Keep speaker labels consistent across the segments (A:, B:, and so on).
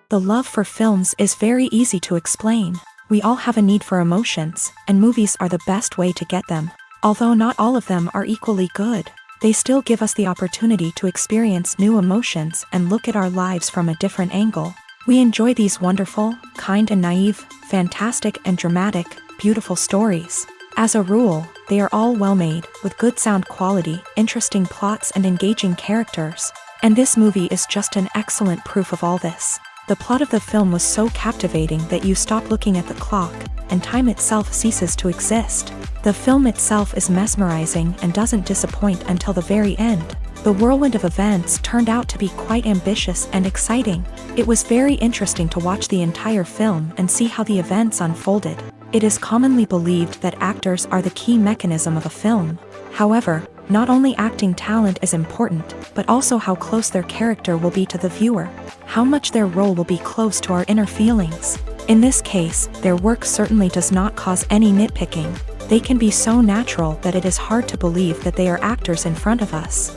A: The love for films is very easy to explain. We all have a need for emotions, and movies are the best way to get them. Although not all of them are equally good, they still give us the opportunity to experience new emotions and look at our lives from a different angle. We enjoy these wonderful, kind and naive, fantastic and dramatic, beautiful stories. As a rule, they are all well made, with good sound quality, interesting plots and engaging characters. And this movie is just an excellent proof of all this. The plot of the film was so captivating that you stop looking at the clock, and time itself ceases to exist. The film itself is mesmerizing and doesn't disappoint until the very end. The whirlwind of events turned out to be quite ambitious and exciting. It was very interesting to watch the entire film and see how the events unfolded. It is commonly believed that actors are the key mechanism of a film. However, not only acting talent is important, but also how close their character will be to the viewer. How much their role will be close to our inner feelings. In this case, their work certainly does not cause any nitpicking. They can be so natural that it is hard to believe that they are actors in front of us.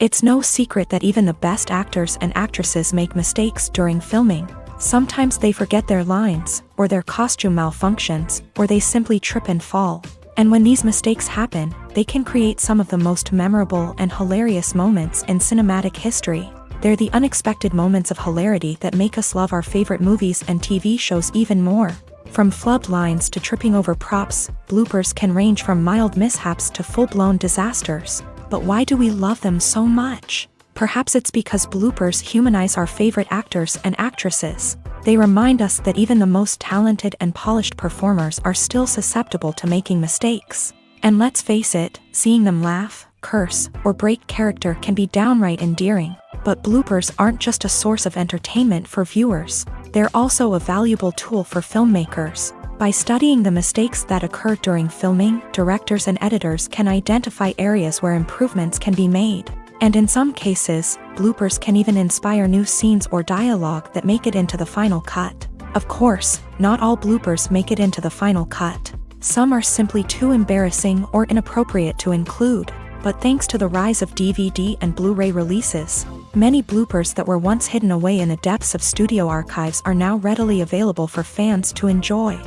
A: It's no secret that even the best actors and actresses make mistakes during filming. Sometimes they forget their lines, or their costume malfunctions, or they simply trip and fall. And when these mistakes happen, they can create some of the most memorable and hilarious moments in cinematic history. They're the unexpected moments of hilarity that make us love our favorite movies and TV shows even more. From flubbed lines to tripping over props, bloopers can range from mild mishaps to full-blown disasters. But why do we love them so much? Perhaps it's because bloopers humanize our favorite actors and actresses. They remind us that even the most talented and polished performers are still susceptible to making mistakes. And let's face it, seeing them laugh, curse, or break character can be downright endearing. But bloopers aren't just a source of entertainment for viewers. They're also a valuable tool for filmmakers. By studying the mistakes that occur during filming, directors and editors can identify areas where improvements can be made. And in some cases, bloopers can even inspire new scenes or dialogue that make it into the final cut. Of course, not all bloopers make it into the final cut. Some are simply too embarrassing or inappropriate to include. But thanks to the rise of DVD and Blu-ray releases, many bloopers that were once hidden away in the depths of studio archives are now readily available for fans to enjoy.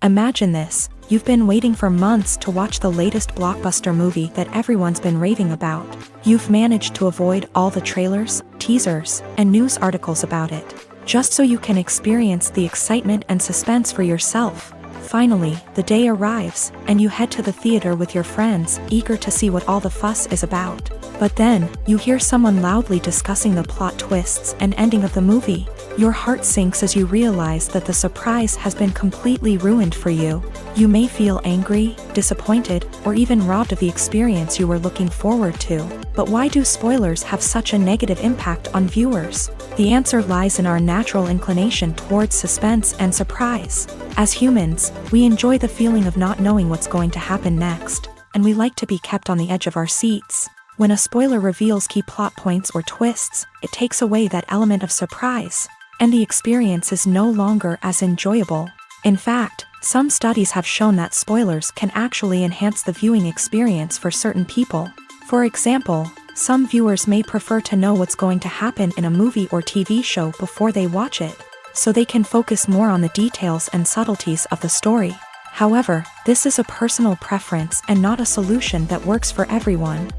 A: Imagine this. You've been waiting for months to watch the latest blockbuster movie that everyone's been raving about. You've managed to avoid all the trailers, teasers, and news articles about it, just so you can experience the excitement and suspense for yourself. Finally, the day arrives, and you head to the theater with your friends, eager to see what all the fuss is about. But then, you hear someone loudly discussing the plot twists and ending of the movie. Your heart sinks as you realize that the surprise has been completely ruined for you. You may feel angry, disappointed, or even robbed of the experience you were looking forward to. But why do spoilers have such a negative impact on viewers? The answer lies in our natural inclination towards suspense and surprise. As humans, we enjoy the feeling of not knowing what's going to happen next, and we like to be kept on the edge of our seats. When a spoiler reveals key plot points or twists, it takes away that element of surprise, and the experience is no longer as enjoyable. In fact, some studies have shown that spoilers can actually enhance the viewing experience for certain people. For example, some viewers may prefer to know what's going to happen in a movie or TV show before they watch it, so they can focus more on the details and subtleties of the story. However, this is a personal preference and not a solution that works for everyone.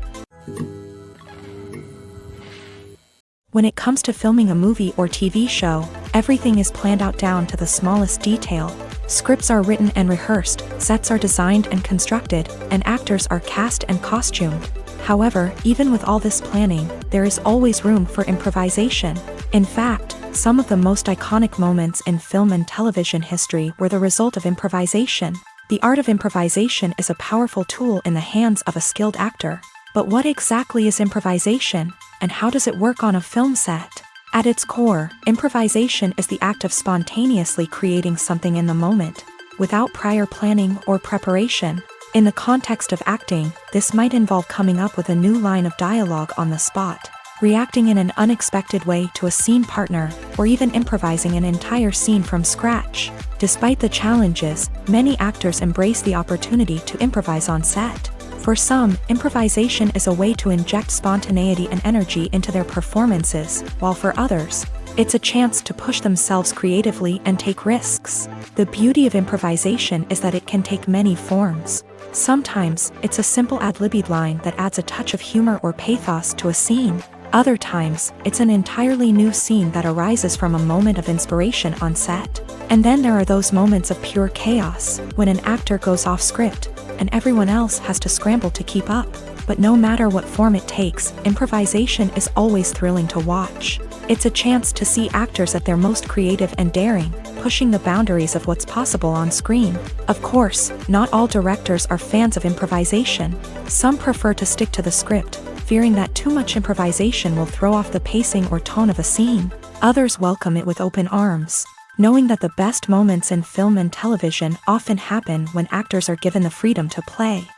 A: When it comes to filming a movie or TV show, everything is planned out down to the smallest detail. Scripts are written and rehearsed, sets are designed and constructed, and actors are cast and costumed. However, even with all this planning, there is always room for improvisation. In fact, some of the most iconic moments in film and television history were the result of improvisation. The art of improvisation is a powerful tool in the hands of a skilled actor. But what exactly is improvisation, and how does it work on a film set? At its core, improvisation is the act of spontaneously creating something in the moment, without prior planning or preparation. In the context of acting, this might involve coming up with a new line of dialogue on the spot, reacting in an unexpected way to a scene partner, or even improvising an entire scene from scratch. Despite the challenges, many actors embrace the opportunity to improvise on set. For some, improvisation is a way to inject spontaneity and energy into their performances, while for others, it's a chance to push themselves creatively and take risks. The beauty of improvisation is that it can take many forms. Sometimes, it's a simple ad-libbed line that adds a touch of humor or pathos to a scene. Other times, it's an entirely new scene that arises from a moment of inspiration on set. And then there are those moments of pure chaos, when an actor goes off script, and everyone else has to scramble to keep up. But no matter what form it takes, improvisation is always thrilling to watch. It's a chance to see actors at their most creative and daring, pushing the boundaries of what's possible on screen. Of course, not all directors are fans of improvisation. Some prefer to stick to the script, fearing that too much improvisation will throw off the pacing or tone of a scene. Others welcome it with open arms, knowing that the best moments in film and television often happen when actors are given the freedom to play.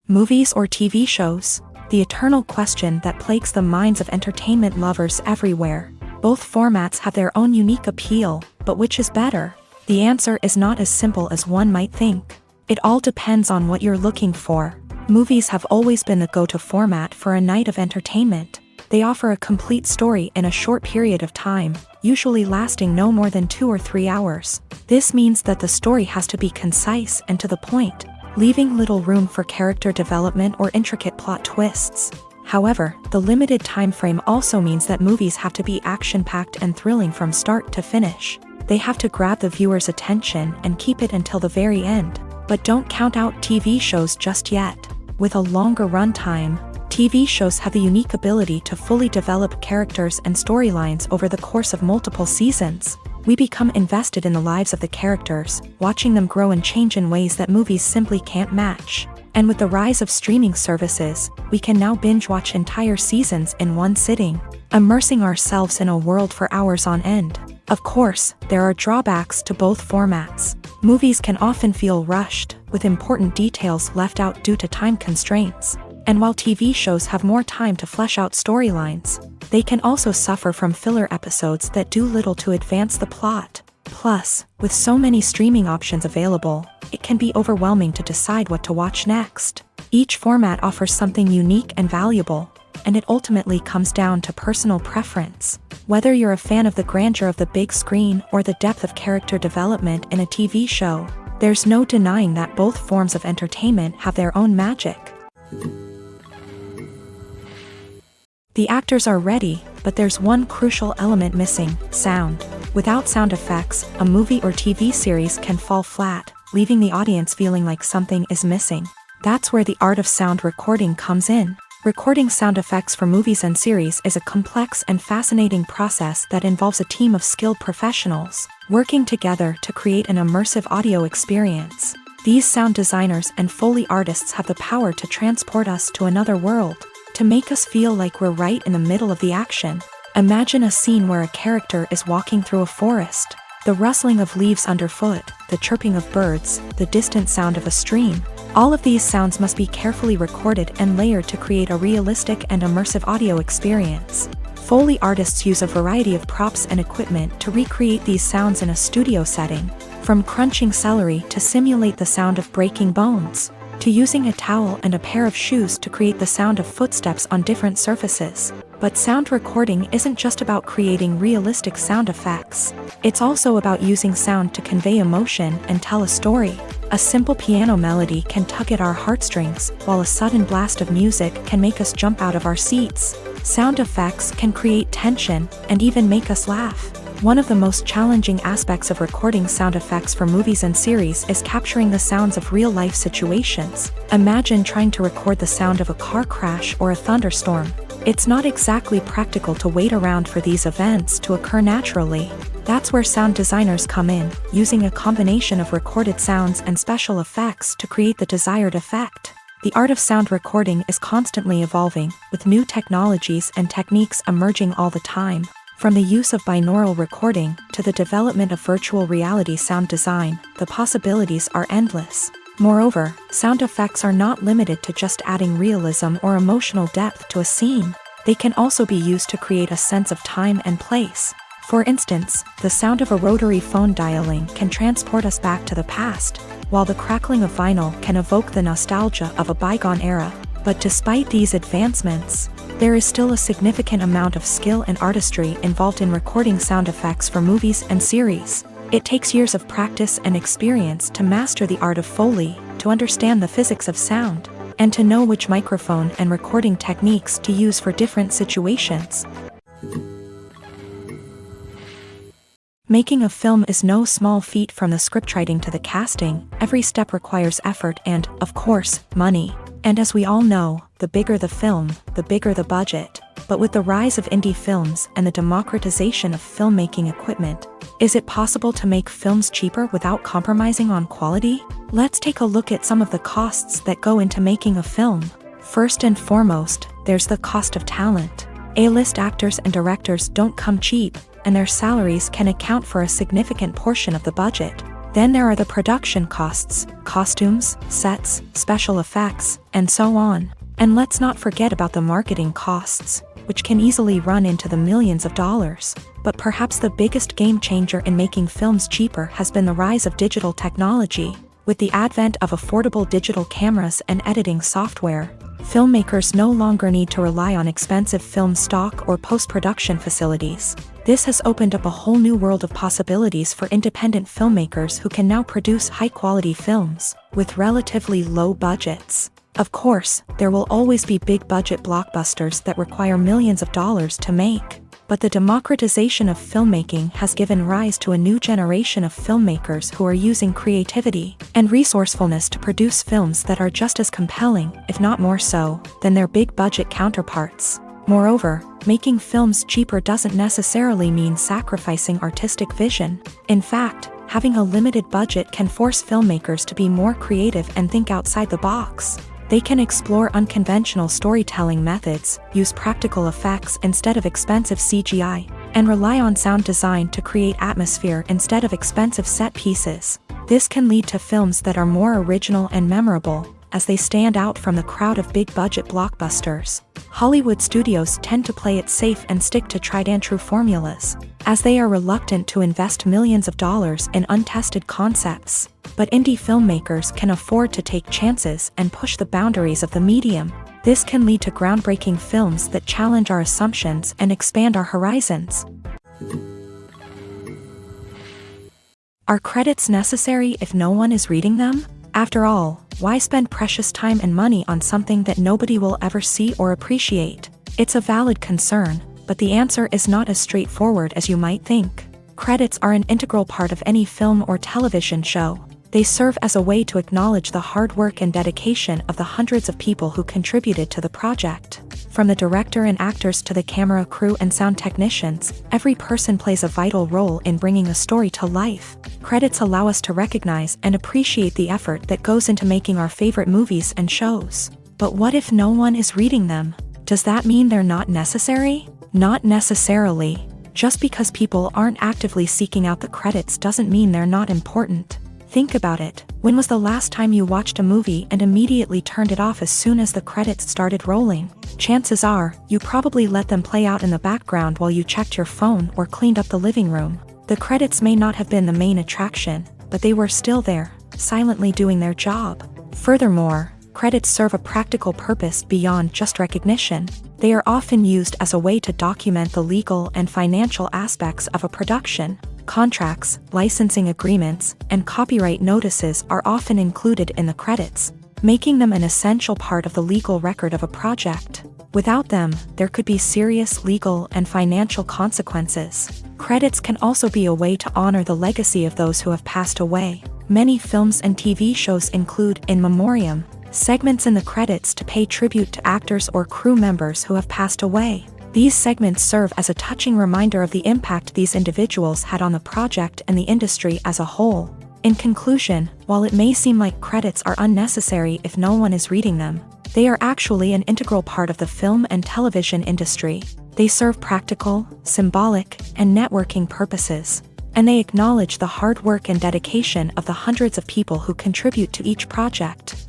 A: Movies or TV shows? The eternal question that plagues the minds of entertainment lovers everywhere. Both formats have their own unique appeal, but which is better? The answer is not as simple as one might think. It all depends on what you're looking for. Movies have always been the go-to format for a night of entertainment. They offer a complete story in a short period of time, usually lasting no more than 2 or 3 hours. This means that the story has to be concise and to the point, leaving little room for character development or intricate plot twists. However, the limited time frame also means that movies have to be action-packed and thrilling from start to finish. They have to grab the viewer's attention and keep it until the very end. But don't count out TV shows just yet. With a longer runtime, TV shows have the unique ability to fully develop characters and storylines over the course of multiple seasons. We become invested in the lives of the characters, watching them grow and change in ways that movies simply can't match. And with the rise of streaming services, we can now binge-watch entire seasons in one sitting, immersing ourselves in a world for hours on end. Of course, there are drawbacks to both formats. Movies can often feel rushed, with important details left out due to time constraints. And while TV shows have more time to flesh out storylines, they can also suffer from filler episodes that do little to advance the plot. Plus, with so many streaming options available, it can be overwhelming to decide what to watch next. Each format offers something unique and valuable, and it ultimately comes down to personal preference. Whether you're a fan of the grandeur of the big screen or the depth of character development in a TV show, there's no denying that both forms of entertainment have their own magic. The actors are ready, but there's one crucial element missing: sound. Without sound effects, a movie or TV series can fall flat, leaving the audience feeling like something is missing. That's where the art of sound recording comes in. Recording sound effects for movies and series is a complex and fascinating process that involves a team of skilled professionals working together to create an immersive audio experience. These sound designers and Foley artists have the power to transport us to another world, to make us feel like we're right in the middle of the action. Imagine a scene where a character is walking through a forest. The rustling of leaves underfoot, the chirping of birds, the distant sound of a stream. All of these sounds must be carefully recorded and layered to create a realistic and immersive audio experience. Foley artists use a variety of props and equipment to recreate these sounds in a studio setting, from crunching celery to simulate the sound of breaking bones, to using a towel and a pair of shoes to create the sound of footsteps on different surfaces. But sound recording isn't just about creating realistic sound effects. It's also about using sound to convey emotion and tell a story. A simple piano melody can tug at our heartstrings, while a sudden blast of music can make us jump out of our seats. Sound effects can create tension and even make us laugh. One of the most challenging aspects of recording sound effects for movies and series is capturing the sounds of real-life situations. Imagine trying to record the sound of a car crash or a thunderstorm. It's not exactly practical to wait around for these events to occur naturally. That's where sound designers come in, using a combination of recorded sounds and special effects to create the desired effect. The art of sound recording is constantly evolving, with new technologies and techniques emerging all the time. From the use of binaural recording to the development of virtual reality sound design, the possibilities are endless. Moreover, sound effects are not limited to just adding realism or emotional depth to a scene. They can also be used to create a sense of time and place. For instance, the sound of a rotary phone dialing can transport us back to the past, while the crackling of vinyl can evoke the nostalgia of a bygone era. But despite these advancements, there is still a significant amount of skill and artistry involved in recording sound effects for movies and series. It takes years of practice and experience to master the art of Foley, to understand the physics of sound, and to know which microphone and recording techniques to use for different situations. Making a film is no small feat. From the scriptwriting to the casting, every step requires effort and, of course, money. And as we all know, the bigger the film, the bigger the budget. But with the rise of indie films and the democratization of filmmaking equipment, is it possible to make films cheaper without compromising on quality? Let's take a look at some of the costs that go into making a film. First and foremost, there's the cost of talent. A-list actors and directors don't come cheap, and their salaries can account for a significant portion of the budget. Then there are the production costs, costumes, sets, special effects, and so on. And let's not forget about the marketing costs, which can easily run into the millions of dollars. But perhaps the biggest game changer in making films cheaper has been the rise of digital technology. With the advent of affordable digital cameras and editing software, filmmakers no longer need to rely on expensive film stock or post-production facilities. This has opened up a whole new world of possibilities for independent filmmakers who can now produce high-quality films with relatively low budgets. Of course, there will always be big-budget blockbusters that require millions of dollars to make. But the democratization of filmmaking has given rise to a new generation of filmmakers who are using creativity and resourcefulness to produce films that are just as compelling, if not more so, than their big-budget counterparts. Moreover, making films cheaper doesn't necessarily mean sacrificing artistic vision. In fact, having a limited budget can force filmmakers to be more creative and think outside the box. They can explore unconventional storytelling methods, use practical effects instead of expensive CGI, and rely on sound design to create atmosphere instead of expensive set pieces. This can lead to films that are more original and memorable, as they stand out from the crowd of big-budget blockbusters. Hollywood studios tend to play it safe and stick to tried-and-true formulas, as they are reluctant to invest millions of dollars in untested concepts. But indie filmmakers can afford to take chances and push the boundaries of the medium. This can lead to groundbreaking films that challenge our assumptions and expand our horizons. Are credits necessary if no one is reading them? After all, why spend precious time and money on something that nobody will ever see or appreciate? It's a valid concern, but the answer is not as straightforward as you might think. Credits are an integral part of any film or television show. They serve as a way to acknowledge the hard work and dedication of the hundreds of people who contributed to the project. From the director and actors to the camera crew and sound technicians, every person plays a vital role in bringing a story to life. Credits allow us to recognize and appreciate the effort that goes into making our favorite movies and shows. But what if no one is reading them? Does that mean they're not necessary? Not necessarily. Just because people aren't actively seeking out the credits doesn't mean they're not important. Think about it. When was the last time you watched a movie and immediately turned it off as soon as the credits started rolling? Chances are, you probably let them play out in the background while you checked your phone or cleaned up the living room. The credits may not have been the main attraction, but they were still there, silently doing their job. Furthermore, credits serve a practical purpose beyond just recognition. They are often used as a way to document the legal and financial aspects of a production. Contracts, licensing agreements, and copyright notices are often included in the credits, making them an essential part of the legal record of a project. Without them, there could be serious legal and financial consequences. Credits can also be a way to honor the legacy of those who have passed away. Many films and TV shows include in memoriam segments in the credits to pay tribute to actors or crew members who have passed away. These segments serve as a touching reminder of the impact these individuals had on the project and the industry as a whole. In conclusion, while it may seem like credits are unnecessary if no one is reading them, they are actually an integral part of the film and television industry. They serve practical, symbolic, and networking purposes, and they acknowledge the hard work and dedication of the hundreds of people who contribute to each project.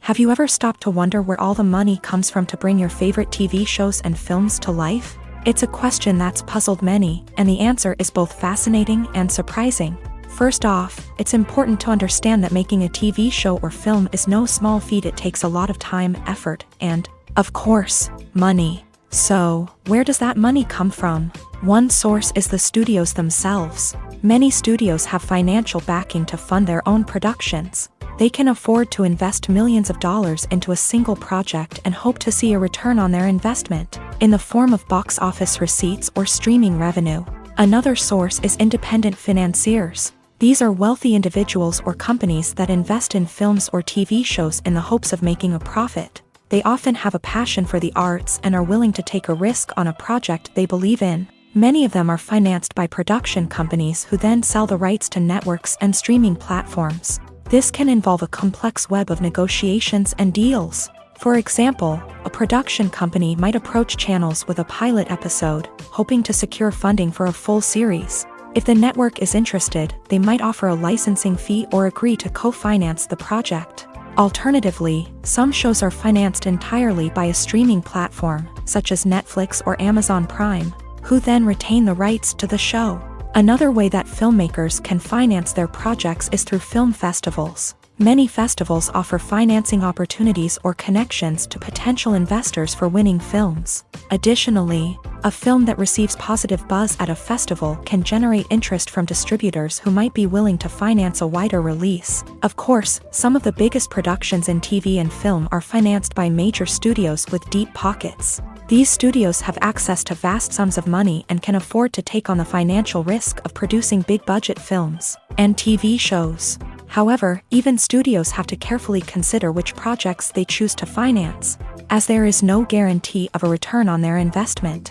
A: Have you ever stopped to wonder where all the money comes from to bring your favorite TV shows and films to life? It's a question that's puzzled many, and the answer is both fascinating and surprising. First off, it's important to understand that making a TV show or film is no small feat. It takes a lot of time, effort, and, of course, money. So, where does that money come from? One source is the studios themselves. Many studios have financial backing to fund their own productions. They can afford to invest millions of dollars into a single project and hope to see a return on their investment, in the form of box office receipts or streaming revenue. Another source is independent financiers. These are wealthy individuals or companies that invest in films or TV shows in the hopes of making a profit. They often have a passion for the arts and are willing to take a risk on a project they believe in. Many of them are financed by production companies who then sell the rights to networks and streaming platforms. This can involve a complex web of negotiations and deals. For example, a production company might approach channels with a pilot episode, hoping to secure funding for a full series. If the network is interested, they might offer a licensing fee or agree to co-finance the project. Alternatively, some shows are financed entirely by a streaming platform, such as Netflix or Amazon Prime, who then retain the rights to the show. Another way that filmmakers can finance their projects is through film festivals. Many festivals offer financing opportunities or connections to potential investors for winning films. Additionally, a film that receives positive buzz at a festival can generate interest from distributors who might be willing to finance a wider release. Of course, some of the biggest productions in TV and film are financed by major studios with deep pockets. These studios have access to vast sums of money and can afford to take on the financial risk of producing big-budget films and TV shows. However, even studios have to carefully consider which projects they choose to finance, as there is no guarantee of a return on their investment.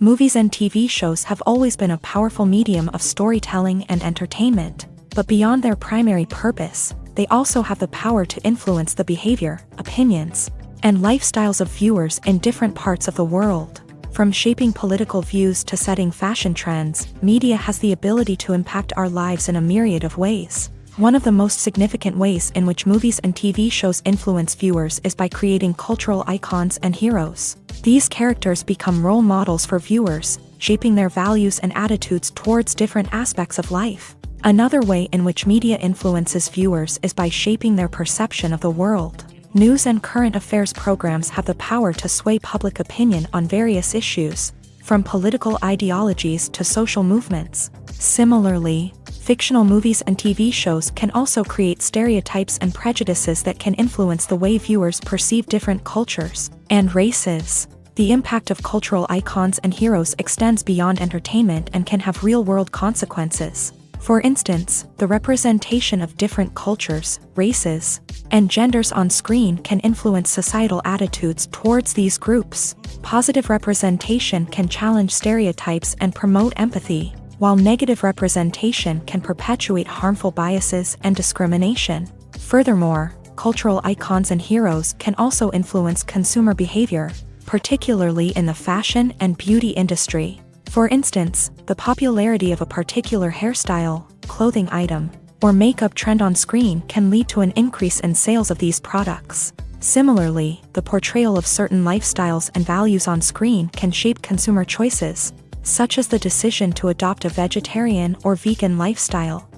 A: Movies and TV shows have always been a powerful medium of storytelling and entertainment, but beyond their primary purpose, they also have the power to influence the behavior, opinions, and lifestyles of viewers in different parts of the world. From shaping political views to setting fashion trends, media has the ability to impact our lives in a myriad of ways. One of the most significant ways in which movies and TV shows influence viewers is by creating cultural icons and heroes. These characters become role models for viewers, shaping their values and attitudes towards different aspects of life. Another way in which media influences viewers is by shaping their perception of the world. News and current affairs programs have the power to sway public opinion on various issues, from political ideologies to social movements. Similarly, fictional movies and TV shows can also create stereotypes and prejudices that can influence the way viewers perceive different cultures and races. The impact of cultural icons and heroes extends beyond entertainment and can have real-world consequences. For instance, the representation of different cultures, races, and genders on screen can influence societal attitudes towards these groups. Positive representation can challenge stereotypes and promote empathy, while negative representation can perpetuate harmful biases and discrimination. Furthermore, cultural icons and heroes can also influence consumer behavior, particularly in the fashion and beauty industry. For instance, the popularity of a particular hairstyle, clothing item, or makeup trend on screen can lead to an increase in sales of these products. Similarly, the portrayal of certain lifestyles and values on screen can shape consumer choices, such as the decision to adopt a vegetarian or vegan lifestyle.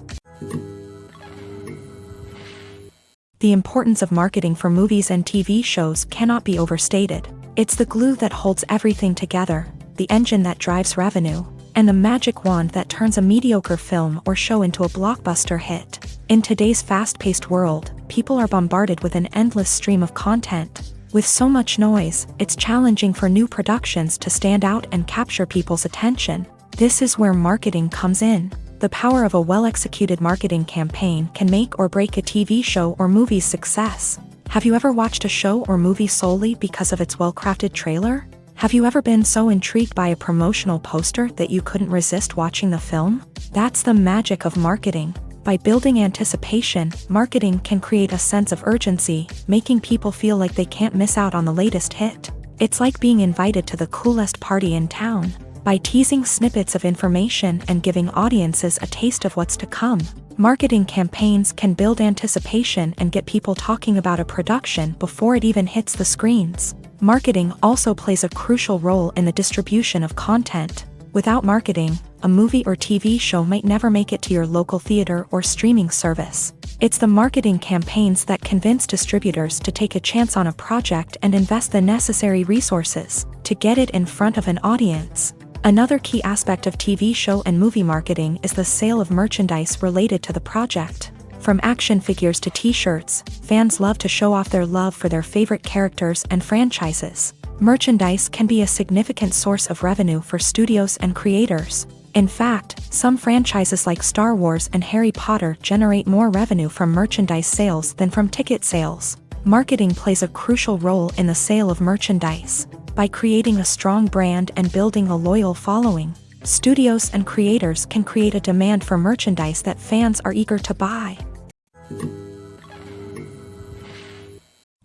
A: The importance of marketing for movies and TV shows cannot be overstated. It's the glue that holds everything together, the engine that drives revenue, and the magic wand that turns a mediocre film or show into a blockbuster hit. In today's fast-paced world, people are bombarded with an endless stream of content. With so much noise, it's challenging for new productions to stand out and capture people's attention. This is where marketing comes in. The power of a well-executed marketing campaign can make or break a TV show or movie's success. Have you ever watched a show or movie solely because of its well-crafted trailer? Have you ever been so intrigued by a promotional poster that you couldn't resist watching the film? That's the magic of marketing. By building anticipation, marketing can create a sense of urgency, making people feel like they can't miss out on the latest hit. It's like being invited to the coolest party in town. By teasing snippets of information and giving audiences a taste of what's to come, marketing campaigns can build anticipation and get people talking about a production before it even hits the screens. Marketing also plays a crucial role in the distribution of content. Without marketing, a movie or TV show might never make it to your local theater or streaming service. It's the marketing campaigns that convince distributors to take a chance on a project and invest the necessary resources to get it in front of an audience. Another key aspect of TV show and movie marketing is the sale of merchandise related to the project. From action figures to t-shirts, fans love to show off their love for their favorite characters and franchises. Merchandise can be a significant source of revenue for studios and creators. In fact, some franchises like Star Wars and Harry Potter generate more revenue from merchandise sales than from ticket sales. Marketing plays a crucial role in the sale of merchandise. By creating a strong brand and building a loyal following, studios and creators can create a demand for merchandise that fans are eager to buy.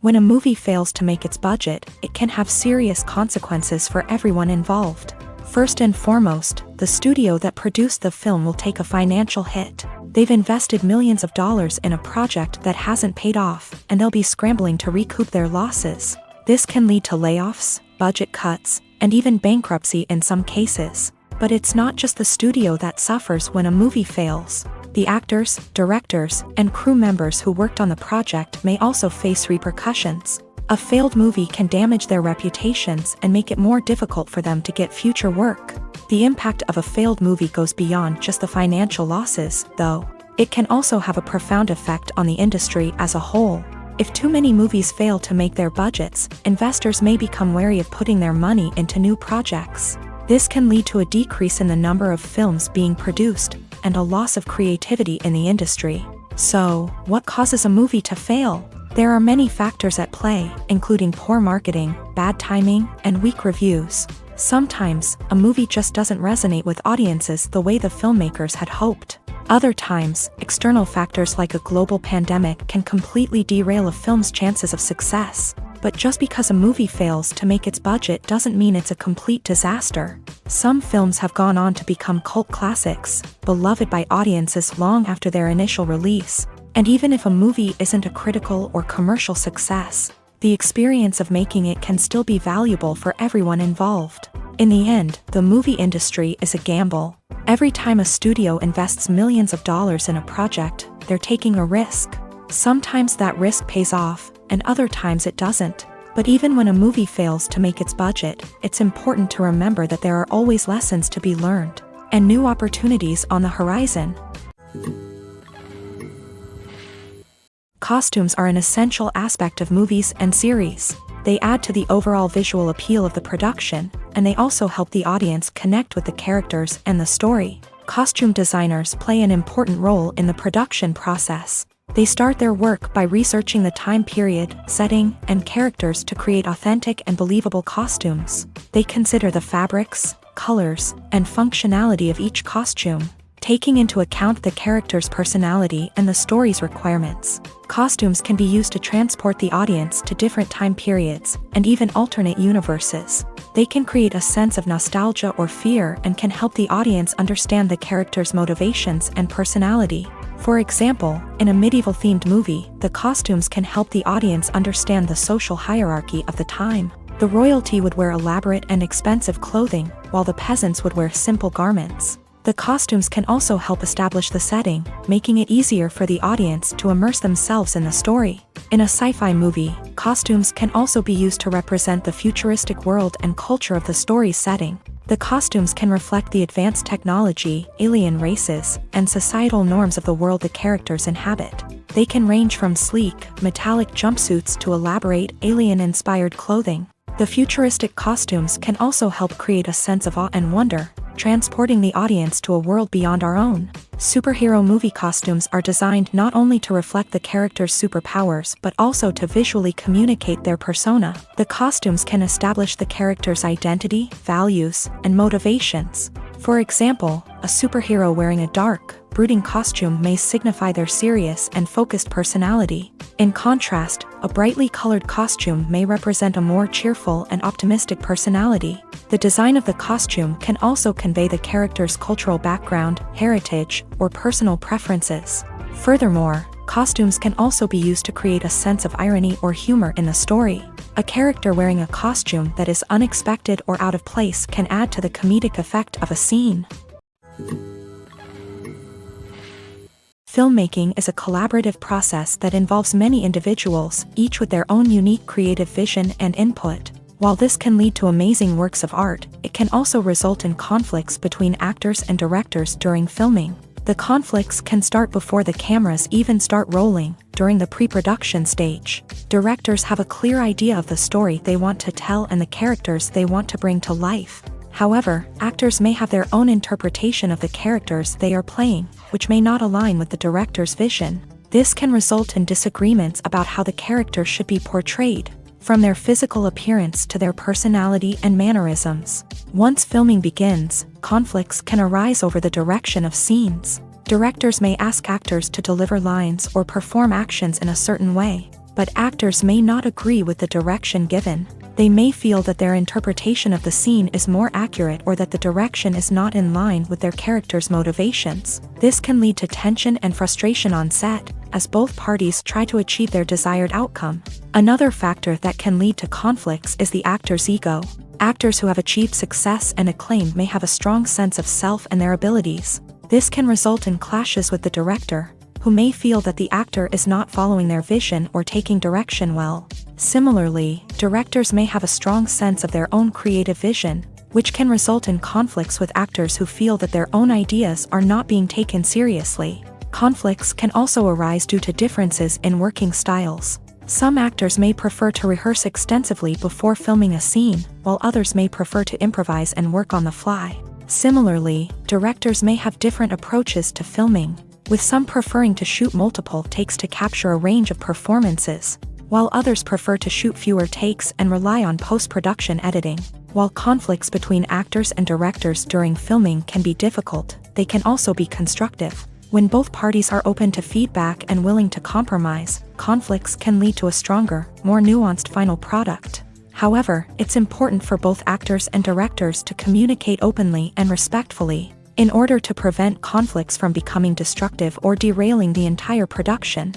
A: When a movie fails to make its budget, it can have serious consequences for everyone involved. First and foremost, the studio that produced the film will take a financial hit. They've invested millions of dollars in a project that hasn't paid off, and they'll be scrambling to recoup their losses. This can lead to layoffs, budget cuts, and even bankruptcy in some cases. But it's not just the studio that suffers when a movie fails. The actors, directors, and crew members who worked on the project may also face repercussions. A failed movie can damage their reputations and make it more difficult for them to get future work. The impact of a failed movie goes beyond just the financial losses, though. It can also have a profound effect on the industry as a whole. If too many movies fail to make their budgets, investors may become wary of putting their money into new projects. This can lead to a decrease in the number of films being produced, and a loss of creativity in the industry. So, what causes a movie to fail? There are many factors at play, including poor marketing, bad timing, and weak reviews. Sometimes, a movie just doesn't resonate with audiences the way the filmmakers had hoped. Other times, external factors like a global pandemic can completely derail a film's chances of success. But just because a movie fails to make its budget doesn't mean it's a complete disaster. Some films have gone on to become cult classics, beloved by audiences long after their initial release. And even if a movie isn't a critical or commercial success, the experience of making it can still be valuable for everyone involved. In the end, the movie industry is a gamble. Every time a studio invests millions of dollars in a project, they're taking a risk. Sometimes that risk pays off, and other times it doesn't. But even when a movie fails to make its budget, it's important to remember that there are always lessons to be learned, and new opportunities on the horizon. Costumes are an essential aspect of movies and series. They add to the overall visual appeal of the production, and they also help the audience connect with the characters and the story. Costume designers play an important role in the production process. They start their work by researching the time period, setting, and characters to create authentic and believable costumes. They consider the fabrics, colors, and functionality of each costume, taking into account the character's personality and the story's requirements. Costumes can be used to transport the audience to different time periods and even alternate universes. They can create a sense of nostalgia or fear and can help the audience understand the character's motivations and personality. For example, in a medieval-themed movie, the costumes can help the audience understand the social hierarchy of the time. The royalty would wear elaborate and expensive clothing, while the peasants would wear simple garments. The costumes can also help establish the setting, making it easier for the audience to immerse themselves in the story. In a sci-fi movie, costumes can also be used to represent the futuristic world and culture of the story's setting. The costumes can reflect the advanced technology, alien races, and societal norms of the world the characters inhabit. They can range from sleek, metallic jumpsuits to elaborate, alien-inspired clothing. The futuristic costumes can also help create a sense of awe and wonder, transporting the audience to a world beyond our own. Superhero movie costumes are designed not only to reflect the character's superpowers but also to visually communicate their persona. The costumes can establish the character's identity, values, and motivations. For example, a superhero wearing a dark, brooding costume may signify their serious and focused personality. In contrast, a brightly colored costume may represent a more cheerful and optimistic personality. The design of the costume can also convey the character's cultural background, heritage, or personal preferences. Furthermore, Costumes can also be used to create a sense of irony or humor in the story. A character wearing a costume that is unexpected or out of place can add to the comedic effect of a scene. Filmmaking is a collaborative process that involves many individuals, each with their own unique creative vision and input. While this can lead to amazing works of art, it can also result in conflicts between actors and directors during filming. The conflicts can start before the cameras even start rolling, during the pre-production stage. Directors have a clear idea of the story they want to tell and the characters they want to bring to life. However, actors may have their own interpretation of the characters they are playing, which may not align with the director's vision. This can result in disagreements about how the character should be portrayed, from their physical appearance to their personality and mannerisms. Once filming begins, conflicts can arise over the direction of scenes. Directors may ask actors to deliver lines or perform actions in a certain way, but actors may not agree with the direction given. They may feel that their interpretation of the scene is more accurate or that the direction is not in line with their character's motivations. This can lead to tension and frustration on set, as both parties try to achieve their desired outcome. Another factor that can lead to conflicts is the actor's ego. Actors who have achieved success and acclaim may have a strong sense of self and their abilities. This can result in clashes with the director, who may feel that the actor is not following their vision or taking direction well. Similarly, directors may have a strong sense of their own creative vision, which can result in conflicts with actors who feel that their own ideas are not being taken seriously. Conflicts can also arise due to differences in working styles. Some actors may prefer to rehearse extensively before filming a scene, while others may prefer to improvise and work on the fly. Similarly, directors may have different approaches to filming, with some preferring to shoot multiple takes to capture a range of performances, while others prefer to shoot fewer takes and rely on post-production editing. While conflicts between actors and directors during filming can be difficult, they can also be constructive. When both parties are open to feedback and willing to compromise, conflicts can lead to a stronger, more nuanced final product. However, it's important for both actors and directors to communicate openly and respectfully, in order to prevent conflicts from becoming destructive or derailing the entire production.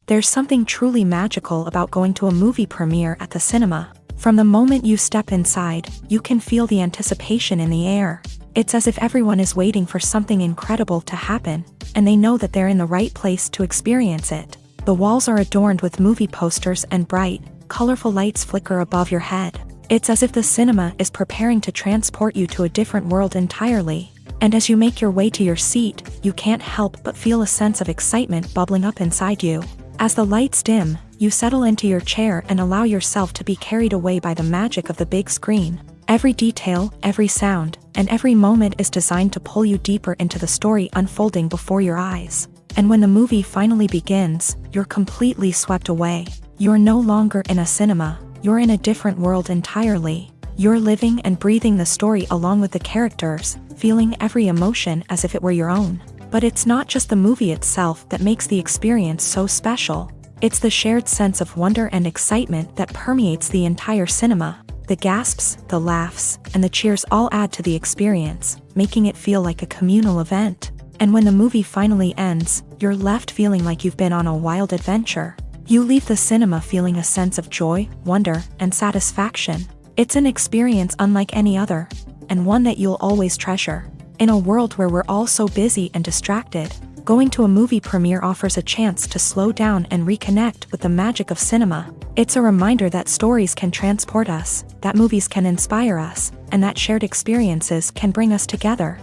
A: There's something truly magical about going to a movie premiere at the cinema. From the moment you step inside, you can feel the anticipation in the air. It's as if everyone is waiting for something incredible to happen, and they know that they're in the right place to experience it. The walls are adorned with movie posters and bright, colorful lights flicker above your head. It's as if the cinema is preparing to transport you to a different world entirely. And as you make your way to your seat, you can't help but feel a sense of excitement bubbling up inside you. As the lights dim, you settle into your chair and allow yourself to be carried away by the magic of the big screen. Every detail, every sound, and every moment is designed to pull you deeper into the story unfolding before your eyes. And when the movie finally begins, you're completely swept away. You're no longer in a cinema, you're in a different world entirely. You're living and breathing the story along with the characters, feeling every emotion as if it were your own. But it's not just the movie itself that makes the experience so special. It's the shared sense of wonder and excitement that permeates the entire cinema. The gasps, the laughs, and the cheers all add to the experience, making it feel like a communal event. And when the movie finally ends, you're left feeling like you've been on a wild adventure. You leave the cinema feeling a sense of joy, wonder, and satisfaction. It's an experience unlike any other, and one that you'll always treasure. In a world where we're all so busy and distracted, going to a movie premiere offers a chance to slow down and reconnect with the magic of cinema. It's a reminder that stories can transport us, that movies can inspire us, and that shared experiences can bring us together.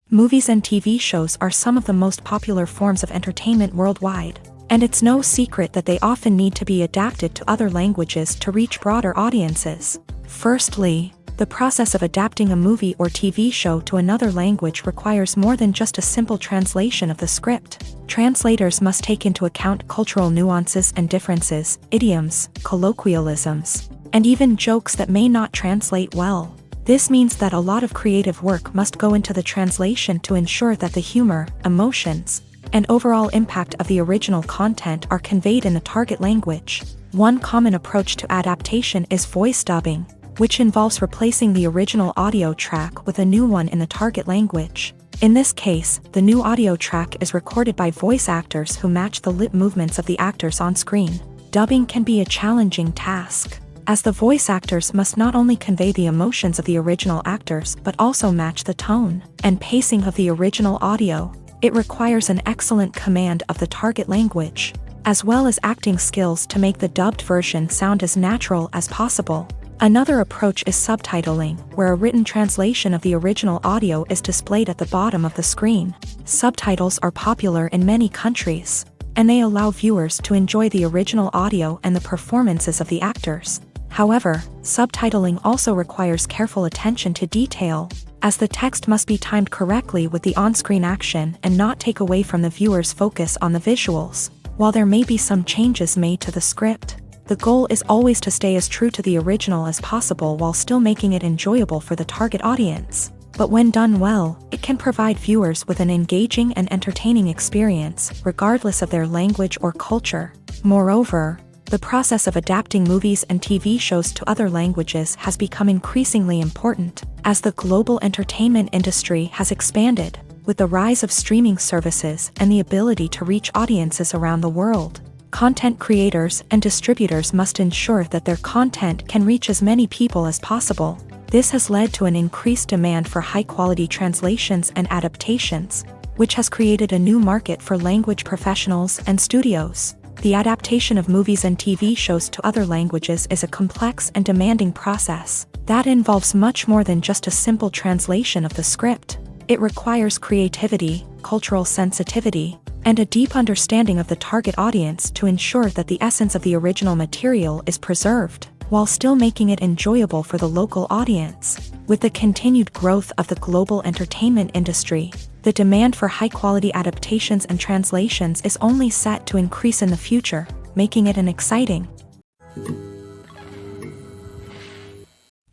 A: Movies and TV shows are some of the most popular forms of entertainment worldwide, and it's no secret that they often need to be adapted to other languages to reach broader audiences. Firstly, the process of adapting a movie or TV show to another language requires more than just a simple translation of the script. Translators must take into account cultural nuances and differences, idioms, colloquialisms, and even jokes that may not translate well. This means that a lot of creative work must go into the translation to ensure that the humor, emotions, and overall impact of the original content are conveyed in the target language. One common approach to adaptation is voice dubbing. which involves replacing the original audio track with a new one in the target language. In this case, the new audio track is recorded by voice actors who match the lip movements of the actors on screen. Dubbing can be a challenging task, as the voice actors must not only convey the emotions of the original actors but also match the tone and pacing of the original audio. It requires an excellent command of the target language, as well as acting skills to make the dubbed version sound as natural as possible. Another approach is subtitling, where a written translation of the original audio is displayed at the bottom of the screen. Subtitles are popular in many countries, and they allow viewers to enjoy the original audio and the performances of the actors. However, subtitling also requires careful attention to detail, as the text must be timed correctly with the on-screen action and not take away from the viewer's focus on the visuals. While there may be some changes made to the script, the goal is always to stay as true to the original as possible while still making it enjoyable for the target audience. But when done well, it can provide viewers with an engaging and entertaining experience, regardless of their language or culture. Moreover, the process of adapting movies and TV shows to other languages has become increasingly important, as the global entertainment industry has expanded, with the rise of streaming services and the ability to reach audiences around the world. Content creators and distributors must ensure that their content can reach as many people as possible. This has led to an increased demand for high-quality translations and adaptations, which has created a new market for language professionals and studios. The adaptation of movies and TV shows to other languages is a complex and demanding process that involves much more than just a simple translation of the script. It requires creativity, cultural sensitivity, and a deep understanding of the target audience to ensure that the essence of the original material is preserved, while still making it enjoyable for the local audience. With the continued growth of the global entertainment industry, the demand for high-quality adaptations and translations is only set to increase in the future, making it an exciting.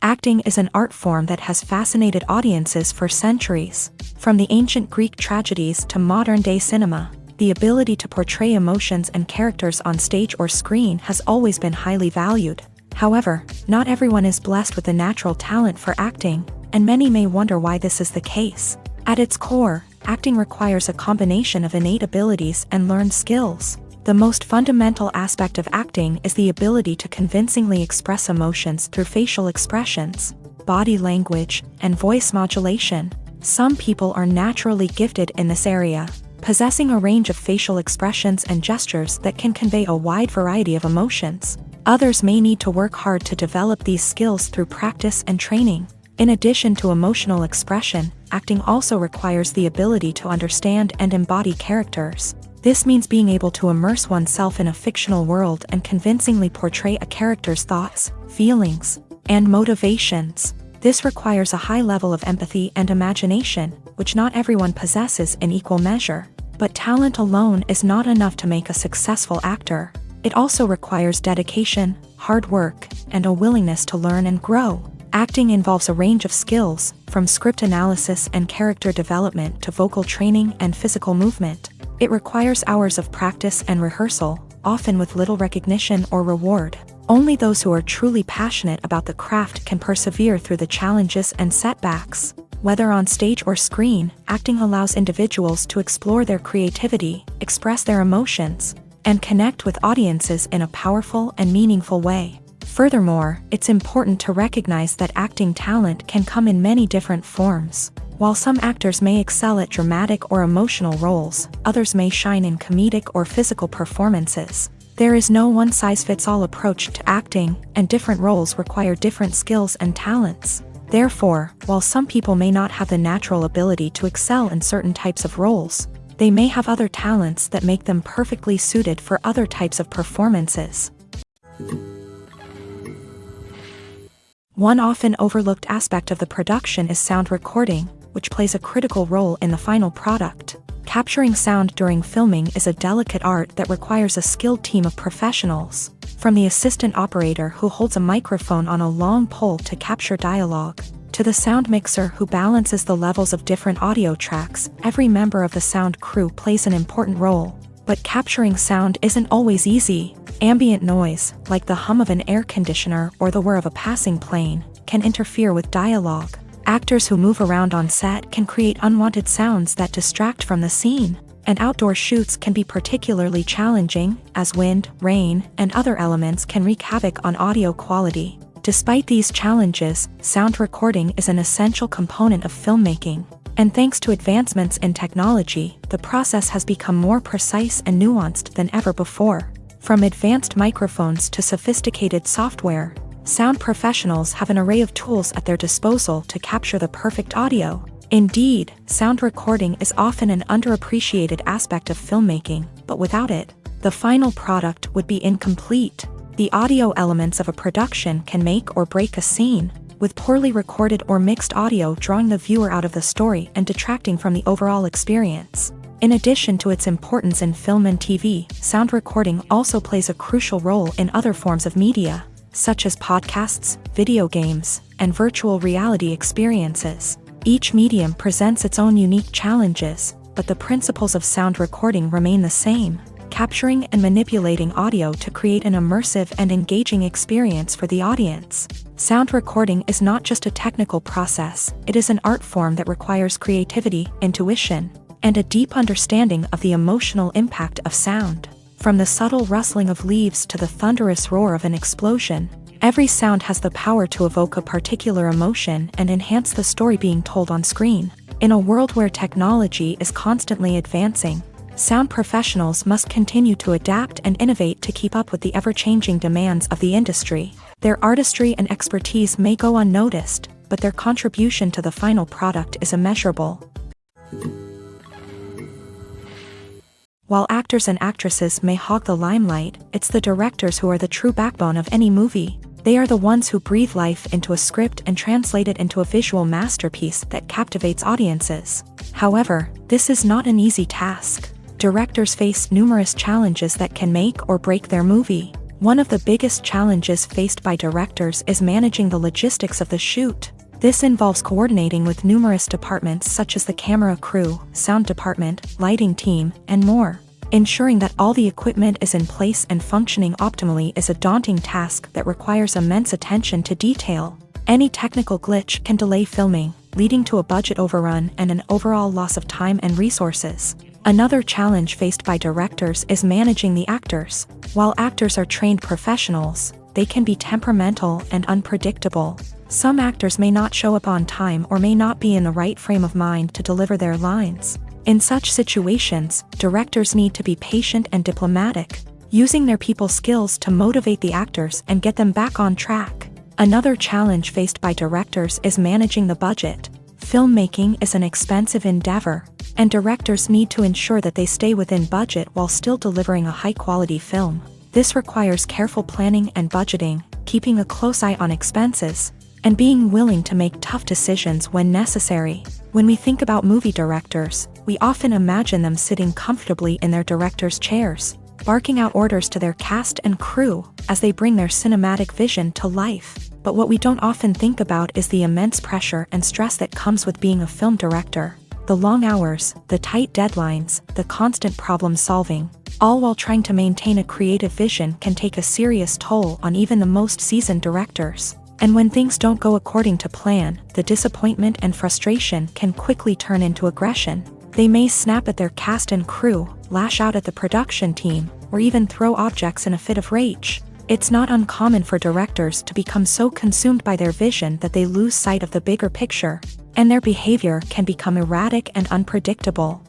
A: Acting is an art form that has fascinated audiences for centuries. From the ancient Greek tragedies to modern-day cinema, the ability to portray emotions and characters on stage or screen has always been highly valued. However, not everyone is blessed with the natural talent for acting, and many may wonder why this is the case. At its core, acting requires a combination of innate abilities and learned skills. The most fundamental aspect of acting is the ability to convincingly express emotions through facial expressions, body language, and voice modulation. Some people are naturally gifted in this area, possessing a range of facial expressions and gestures that can convey a wide variety of emotions. Others may need to work hard to develop these skills through practice and training. In addition to emotional expression, acting also requires the ability to understand and embody characters. This means being able to immerse oneself in a fictional world and convincingly portray a character's thoughts, feelings, and motivations. This requires a high level of empathy and imagination, which not everyone possesses in equal measure. But talent alone is not enough to make a successful actor. It also requires dedication, hard work, and a willingness to learn and grow. Acting involves a range of skills, from script analysis and character development to vocal training and physical movement. It requires hours of practice and rehearsal, often with little recognition or reward. Only those who are truly passionate about the craft can persevere through the challenges and setbacks. Whether on stage or screen, acting allows individuals to explore their creativity, express their emotions, and connect with audiences in a powerful and meaningful way. Furthermore, it's important to recognize that acting talent can come in many different forms. While some actors may excel at dramatic or emotional roles, others may shine in comedic or physical performances. There is no one-size-fits-all approach to acting, and different roles require different skills and talents. Therefore, while some people may not have the natural ability to excel in certain types of roles, they may have other talents that make them perfectly suited for other types of performances. One often overlooked aspect of the production is sound recording, which plays a critical role in the final product. Capturing sound during filming is a delicate art that requires a skilled team of professionals. From the assistant operator who holds a microphone on a long pole to capture dialogue, to the sound mixer who balances the levels of different audio tracks, every member of the sound crew plays an important role. But capturing sound isn't always easy. Ambient noise, like the hum of an air conditioner or the whir of a passing plane, can interfere with dialogue. Actors who move around on set can create unwanted sounds that distract from the scene. And outdoor shoots can be particularly challenging, as wind, rain, and other elements can wreak havoc on audio quality. Despite these challenges, sound recording is an essential component of filmmaking. And thanks to advancements in technology, the process has become more precise and nuanced than ever before. From advanced microphones to sophisticated software, sound professionals have an array of tools at their disposal to capture the perfect audio. Indeed, sound recording is often an underappreciated aspect of filmmaking, but without it, the final product would be incomplete. The audio elements of a production can make or break a scene, with poorly recorded or mixed audio drawing the viewer out of the story and detracting from the overall experience. In addition to its importance in film and TV, sound recording also plays a crucial role in other forms of media, such as podcasts, video games, and virtual reality experiences. Each medium presents its own unique challenges, but the principles of sound recording remain the same, capturing and manipulating audio to create an immersive and engaging experience for the audience. Sound recording is not just a technical process, it is an art form that requires creativity, intuition, and a deep understanding of the emotional impact of sound. From the subtle rustling of leaves to the thunderous roar of an explosion, every sound has the power to evoke a particular emotion and enhance the story being told on screen. In a world where technology is constantly advancing, sound professionals must continue to adapt and innovate to keep up with the ever-changing demands of the industry. Their artistry and expertise may go unnoticed, but their contribution to the final product is immeasurable. While actors and actresses may hog the limelight, it's the directors who are the true backbone of any movie. They are the ones who breathe life into a script and translate it into a visual masterpiece that captivates audiences. However, this is not an easy task. Directors face numerous challenges that can make or break their movie. One of the biggest challenges faced by directors is managing the logistics of the shoot. This involves coordinating with numerous departments such as the camera crew, sound department, lighting team, and more. Ensuring that all the equipment is in place and functioning optimally is a daunting task that requires immense attention to detail. Any technical glitch can delay filming, leading to a budget overrun and an overall loss of time and resources. Another challenge faced by directors is managing the actors. While actors are trained professionals, they can be temperamental and unpredictable. Some actors may not show up on time or may not be in the right frame of mind to deliver their lines. In such situations, directors need to be patient and diplomatic, using their people skills to motivate the actors and get them back on track. Another challenge faced by directors is managing the budget. Filmmaking is an expensive endeavor, and directors need to ensure that they stay within budget while still delivering a high-quality film. This requires careful planning and budgeting, keeping a close eye on expenses, and being willing to make tough decisions when necessary. When we think about movie directors, we often imagine them sitting comfortably in their director's chairs, barking out orders to their cast and crew as they bring their cinematic vision to life. But what we don't often think about is the immense pressure and stress that comes with being a film director. The long hours, the tight deadlines, the constant problem solving, all while trying to maintain a creative vision can take a serious toll on even the most seasoned directors. And when things don't go according to plan, the disappointment and frustration can quickly turn into aggression. They may snap at their cast and crew, lash out at the production team, or even throw objects in a fit of rage. It's not uncommon for directors to become so consumed by their vision that they lose sight of the bigger picture, and their behavior can become erratic and unpredictable.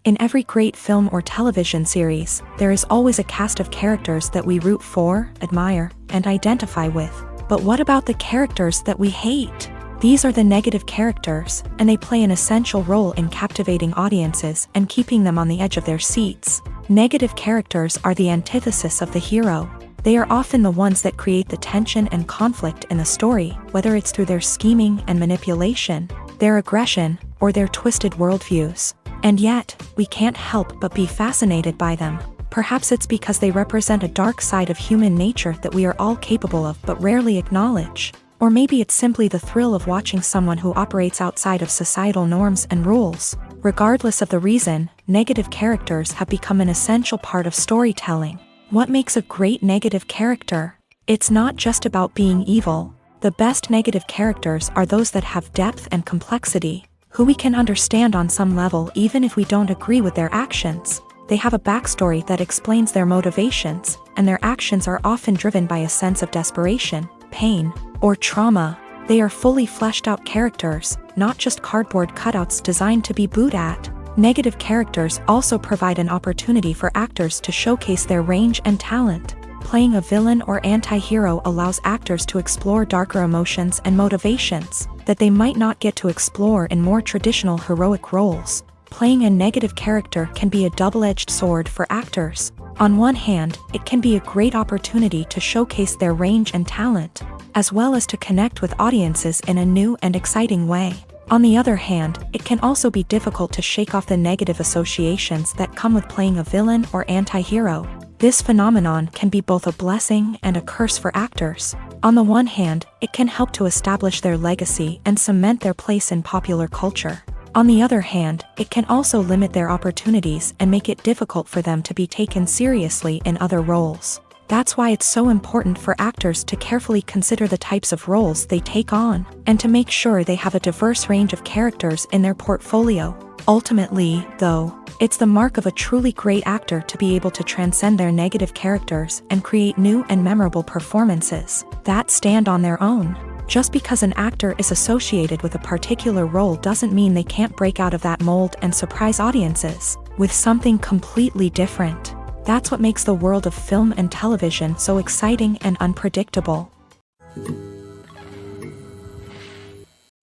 A: In every great film or television series, there is always a cast of characters that we root for, admire, and identify with. But what about the characters that we hate? These are the negative characters, and they play an essential role in captivating audiences and keeping them on the edge of their seats. Negative characters are the antithesis of the hero. They are often the ones that create the tension and conflict in the story, whether it's through their scheming and manipulation, their aggression, or their twisted worldviews. And yet, we can't help but be fascinated by them. Perhaps it's because they represent a dark side of human nature that we are all capable of but rarely acknowledge. Or maybe it's simply the thrill of watching someone who operates outside of societal norms and rules. Regardless of the reason, negative characters have become an essential part of storytelling. What makes a great negative character? It's not just about being evil. The best negative characters are those that have depth and complexity, who we can understand on some level even if we don't agree with their actions. They have a backstory that explains their motivations, and their actions are often driven by a sense of desperation, pain, or trauma. They are fully fleshed out characters, not just cardboard cutouts designed to be booed at. Negative characters also provide an opportunity for actors to showcase their range and talent. Playing a villain or anti-hero allows actors to explore darker emotions and motivations that they might not get to explore in more traditional heroic roles. Playing a negative character can be a double-edged sword for actors. On one hand, it can be a great opportunity to showcase their range and talent, as well as to connect with audiences in a new and exciting way. On the other hand, it can also be difficult to shake off the negative associations that come with playing a villain or anti-hero. This phenomenon can be both a blessing and a curse for actors. On the one hand, it can help to establish their legacy and cement their place in popular culture. On the other hand, it can also limit their opportunities and make it difficult for them to be taken seriously in other roles. That's why it's so important for actors to carefully consider the types of roles they take on, and to make sure they have a diverse range of characters in their portfolio. Ultimately, though, it's the mark of a truly great actor to be able to transcend their negative characters and create new and memorable performances that stand on their own. Just because an actor is associated with a particular role doesn't mean they can't break out of that mold and surprise audiences with something completely different. That's what makes the world of film and television so exciting and unpredictable.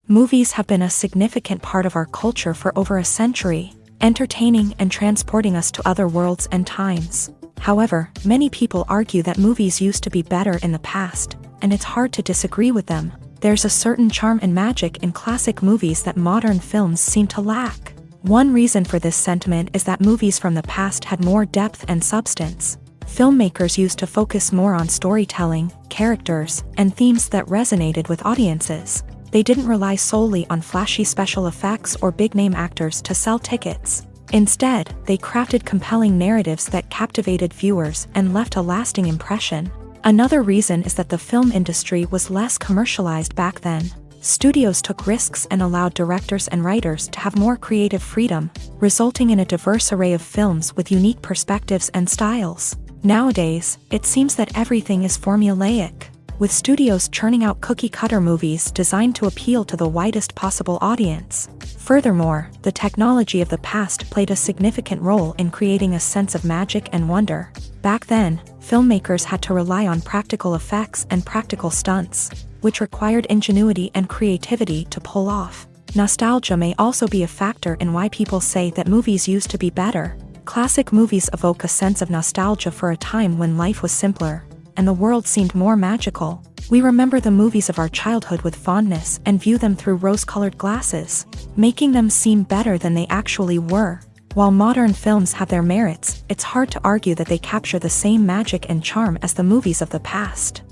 A: Movies have been a significant part of our culture for over a century, entertaining and transporting us to other worlds and times. However, many people argue that movies used to be better in the past, and it's hard to disagree with them. There's a certain charm and magic in classic movies that modern films seem to lack. One reason for this sentiment is that movies from the past had more depth and substance. Filmmakers used to focus more on storytelling, characters, and themes that resonated with audiences. They didn't rely solely on flashy special effects or big-name actors to sell tickets. Instead, they crafted compelling narratives that captivated viewers and left a lasting impression. Another reason is that the film industry was less commercialized back then. Studios took risks and allowed directors and writers to have more creative freedom, resulting in a diverse array of films with unique perspectives and styles. Nowadays, it seems that everything is formulaic, with studios churning out cookie-cutter movies designed to appeal to the widest possible audience. Furthermore, the technology of the past played a significant role in creating a sense of magic and wonder. Back then, filmmakers had to rely on practical effects and practical stunts, which required ingenuity and creativity to pull off. Nostalgia may also be a factor in why people say that movies used to be better. Classic movies evoke a sense of nostalgia for a time when life was simpler, and the world seemed more magical. We remember the movies of our childhood with fondness and view them through rose-colored glasses, making them seem better than they actually were. While modern films have their merits, it's hard to argue that they capture the same magic and charm as the movies of the past.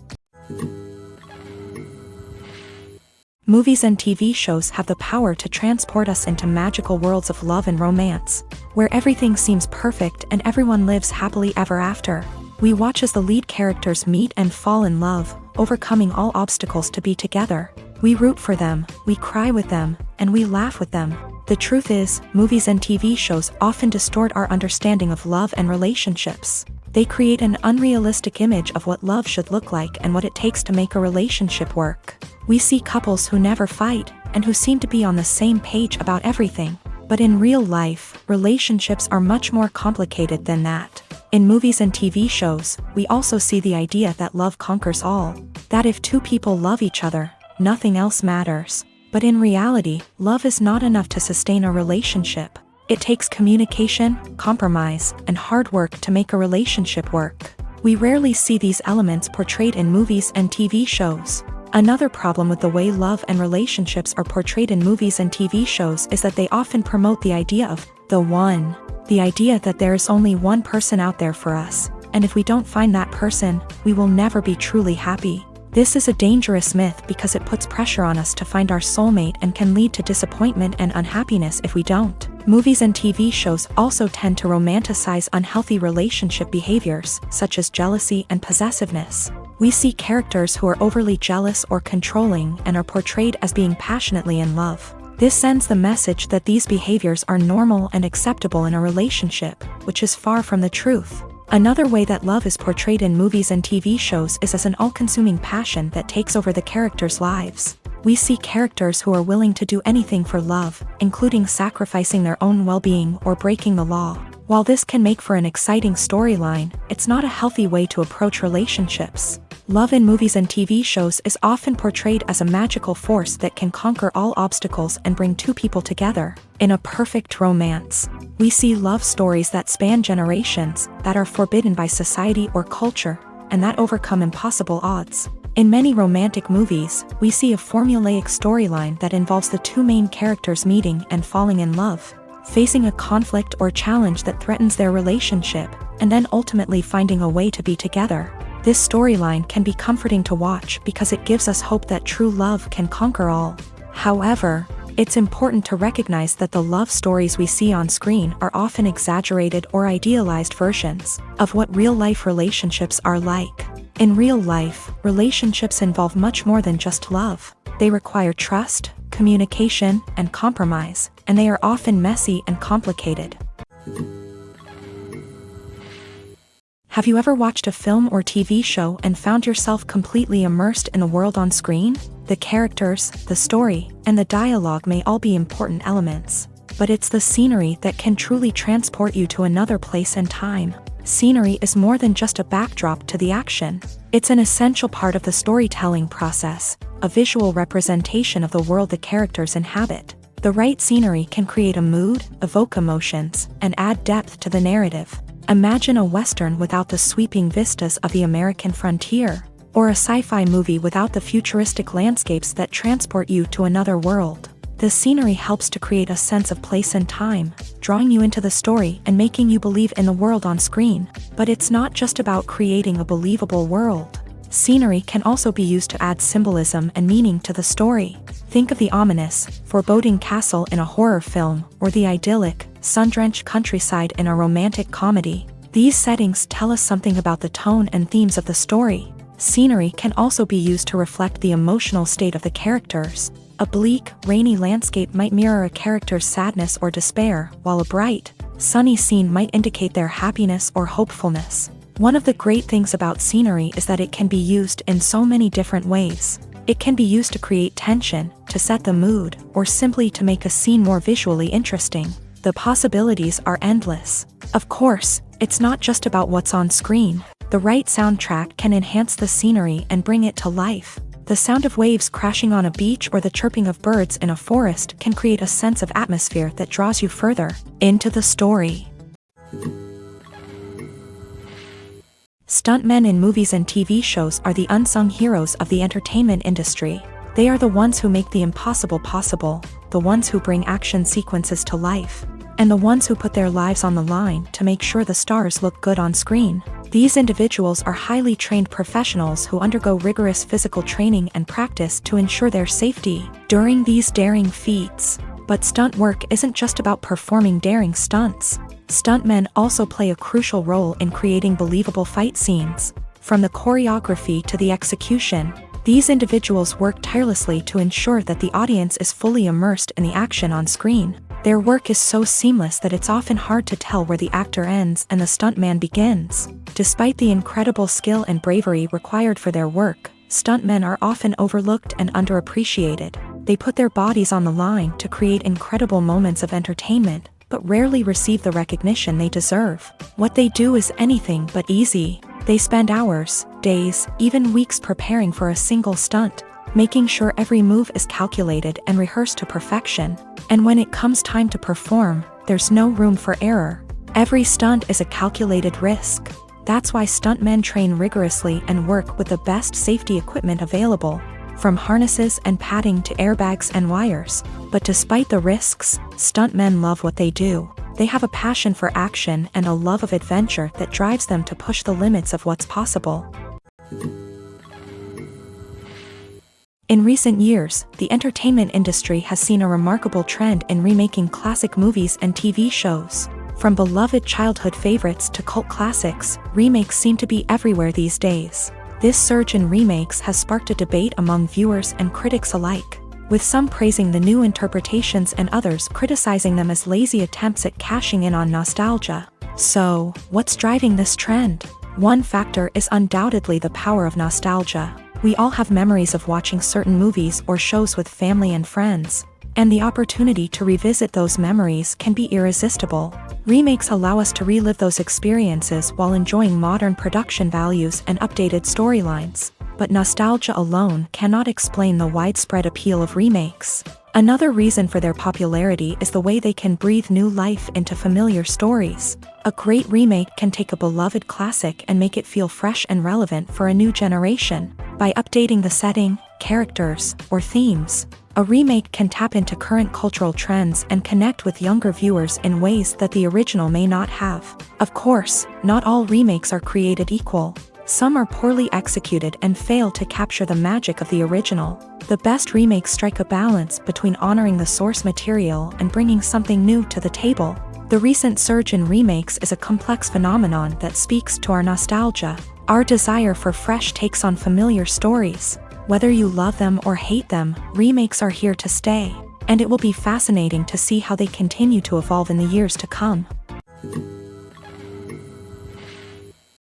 A: Movies and TV shows have the power to transport us into magical worlds of love and romance, where everything seems perfect and everyone lives happily ever after. We watch as the lead characters meet and fall in love, overcoming all obstacles to be together. We root for them, we cry with them, and we laugh with them. The truth is, movies and TV shows often distort our understanding of love and relationships. They create an unrealistic image of what love should look like and what it takes to make a relationship work. We see couples who never fight, and who seem to be on the same page about everything. But in real life, relationships are much more complicated than that. In movies and TV shows, we also see the idea that love conquers all. That if two people love each other, nothing else matters. But in reality, love is not enough to sustain a relationship. It takes communication, compromise, and hard work to make a relationship work. We rarely see these elements portrayed in movies and TV shows. Another problem with the way love and relationships are portrayed in movies and TV shows is that they often promote the idea of the one. The idea that there is only one person out there for us, and if we don't find that person, we will never be truly happy. This is a dangerous myth because it puts pressure on us to find our soulmate and can lead to disappointment and unhappiness if we don't. Movies and TV shows also tend to romanticize unhealthy relationship behaviors, such as jealousy and possessiveness. We see characters who are overly jealous or controlling and are portrayed as being passionately in love. This sends the message that these behaviors are normal and acceptable in a relationship, which is far from the truth. Another way that love is portrayed in movies and TV shows is as an all-consuming passion that takes over the characters' lives. We see characters who are willing to do anything for love, including sacrificing their own well-being or breaking the law. While this can make for an exciting storyline, it's not a healthy way to approach relationships. Love in movies and TV shows is often portrayed as a magical force that can conquer all obstacles and bring two people together. In a perfect romance, we see love stories that span generations, that are forbidden by society or culture, and that overcome impossible odds. In many romantic movies, we see a formulaic storyline that involves the two main characters meeting and falling in love, facing a conflict or challenge that threatens their relationship, and then ultimately finding a way to be together. This storyline can be comforting to watch because it gives us hope that true love can conquer all. However, it's important to recognize that the love stories we see on screen are often exaggerated or idealized versions of what real-life relationships are like. In real life, relationships involve much more than just love. They require trust, communication, and compromise, and they are often messy and complicated. Have you ever watched a film or TV show and found yourself completely immersed in the world on screen? The characters, the story, and the dialogue may all be important elements, but it's the scenery that can truly transport you to another place and time. Scenery is more than just a backdrop to the action. It's an essential part of the storytelling process, a visual representation of the world the characters inhabit. The right scenery can create a mood, evoke emotions, and add depth to the narrative. Imagine a Western without the sweeping vistas of the American frontier, or a sci-fi movie without the futuristic landscapes that transport you to another world. The scenery helps to create a sense of place and time, drawing you into the story and making you believe in the world on screen. But it's not just about creating a believable world. Scenery can also be used to add symbolism and meaning to the story. Think of the ominous, foreboding castle in a horror film, or the idyllic, sun-drenched countryside in a romantic comedy. These settings tell us something about the tone and themes of the story. Scenery can also be used to reflect the emotional state of the characters. A bleak, rainy landscape might mirror a character's sadness or despair, while a bright, sunny scene might indicate their happiness or hopefulness. One of the great things about scenery is that it can be used in so many different ways. It can be used to create tension, to set the mood, or simply to make a scene more visually interesting. The possibilities are endless. Of course, it's not just about what's on screen. The right soundtrack can enhance the scenery and bring it to life. The sound of waves crashing on a beach or the chirping of birds in a forest can create a sense of atmosphere that draws you further into the story. Stuntmen in movies and TV shows are the unsung heroes of the entertainment industry. They are the ones who make the impossible possible, the ones who bring action sequences to life, and the ones who put their lives on the line to make sure the stars look good on screen. These individuals are highly trained professionals who undergo rigorous physical training and practice to ensure their safety during these daring feats. But stunt work isn't just about performing daring stunts. Stuntmen also play a crucial role in creating believable fight scenes. From the choreography to the execution, these individuals work tirelessly to ensure that the audience is fully immersed in the action on screen. Their work is so seamless that it's often hard to tell where the actor ends and the stuntman begins. Despite the incredible skill and bravery required for their work, stuntmen are often overlooked and underappreciated. They put their bodies on the line to create incredible moments of entertainment, but rarely receive the recognition they deserve. What they do is anything but easy. They spend hours, days, even weeks preparing for a single stunt, making sure every move is calculated and rehearsed to perfection. And when it comes time to perform, there's no room for error. Every stunt is a calculated risk. That's why stuntmen train rigorously and work with the best safety equipment available, from harnesses and padding to airbags and wires. But despite the risks, stuntmen love what they do. They have a passion for action and a love of adventure that drives them to push the limits of what's possible. In recent years, the entertainment industry has seen a remarkable trend in remaking classic movies and TV shows. From beloved childhood favorites to cult classics, remakes seem to be everywhere these days. This surge in remakes has sparked a debate among viewers and critics alike, with some praising the new interpretations and others criticizing them as lazy attempts at cashing in on nostalgia. So, what's driving this trend? One factor is undoubtedly the power of nostalgia. We all have memories of watching certain movies or shows with family and friends, and the opportunity to revisit those memories can be irresistible. Remakes allow us to relive those experiences while enjoying modern production values and updated storylines. But nostalgia alone cannot explain the widespread appeal of remakes. Another reason for their popularity is the way they can breathe new life into familiar stories. A great remake can take a beloved classic and make it feel fresh and relevant for a new generation. By updating the setting, characters, or themes, a remake can tap into current cultural trends and connect with younger viewers in ways that the original may not have. Of course, not all remakes are created equal. Some are poorly executed and fail to capture the magic of the original. The best remakes strike a balance between honoring the source material and bringing something new to the table. The recent surge in remakes is a complex phenomenon that speaks to our nostalgia, our desire for fresh takes on familiar stories. Whether you love them or hate them, remakes are here to stay, and it will be fascinating to see how they continue to evolve in the years to come.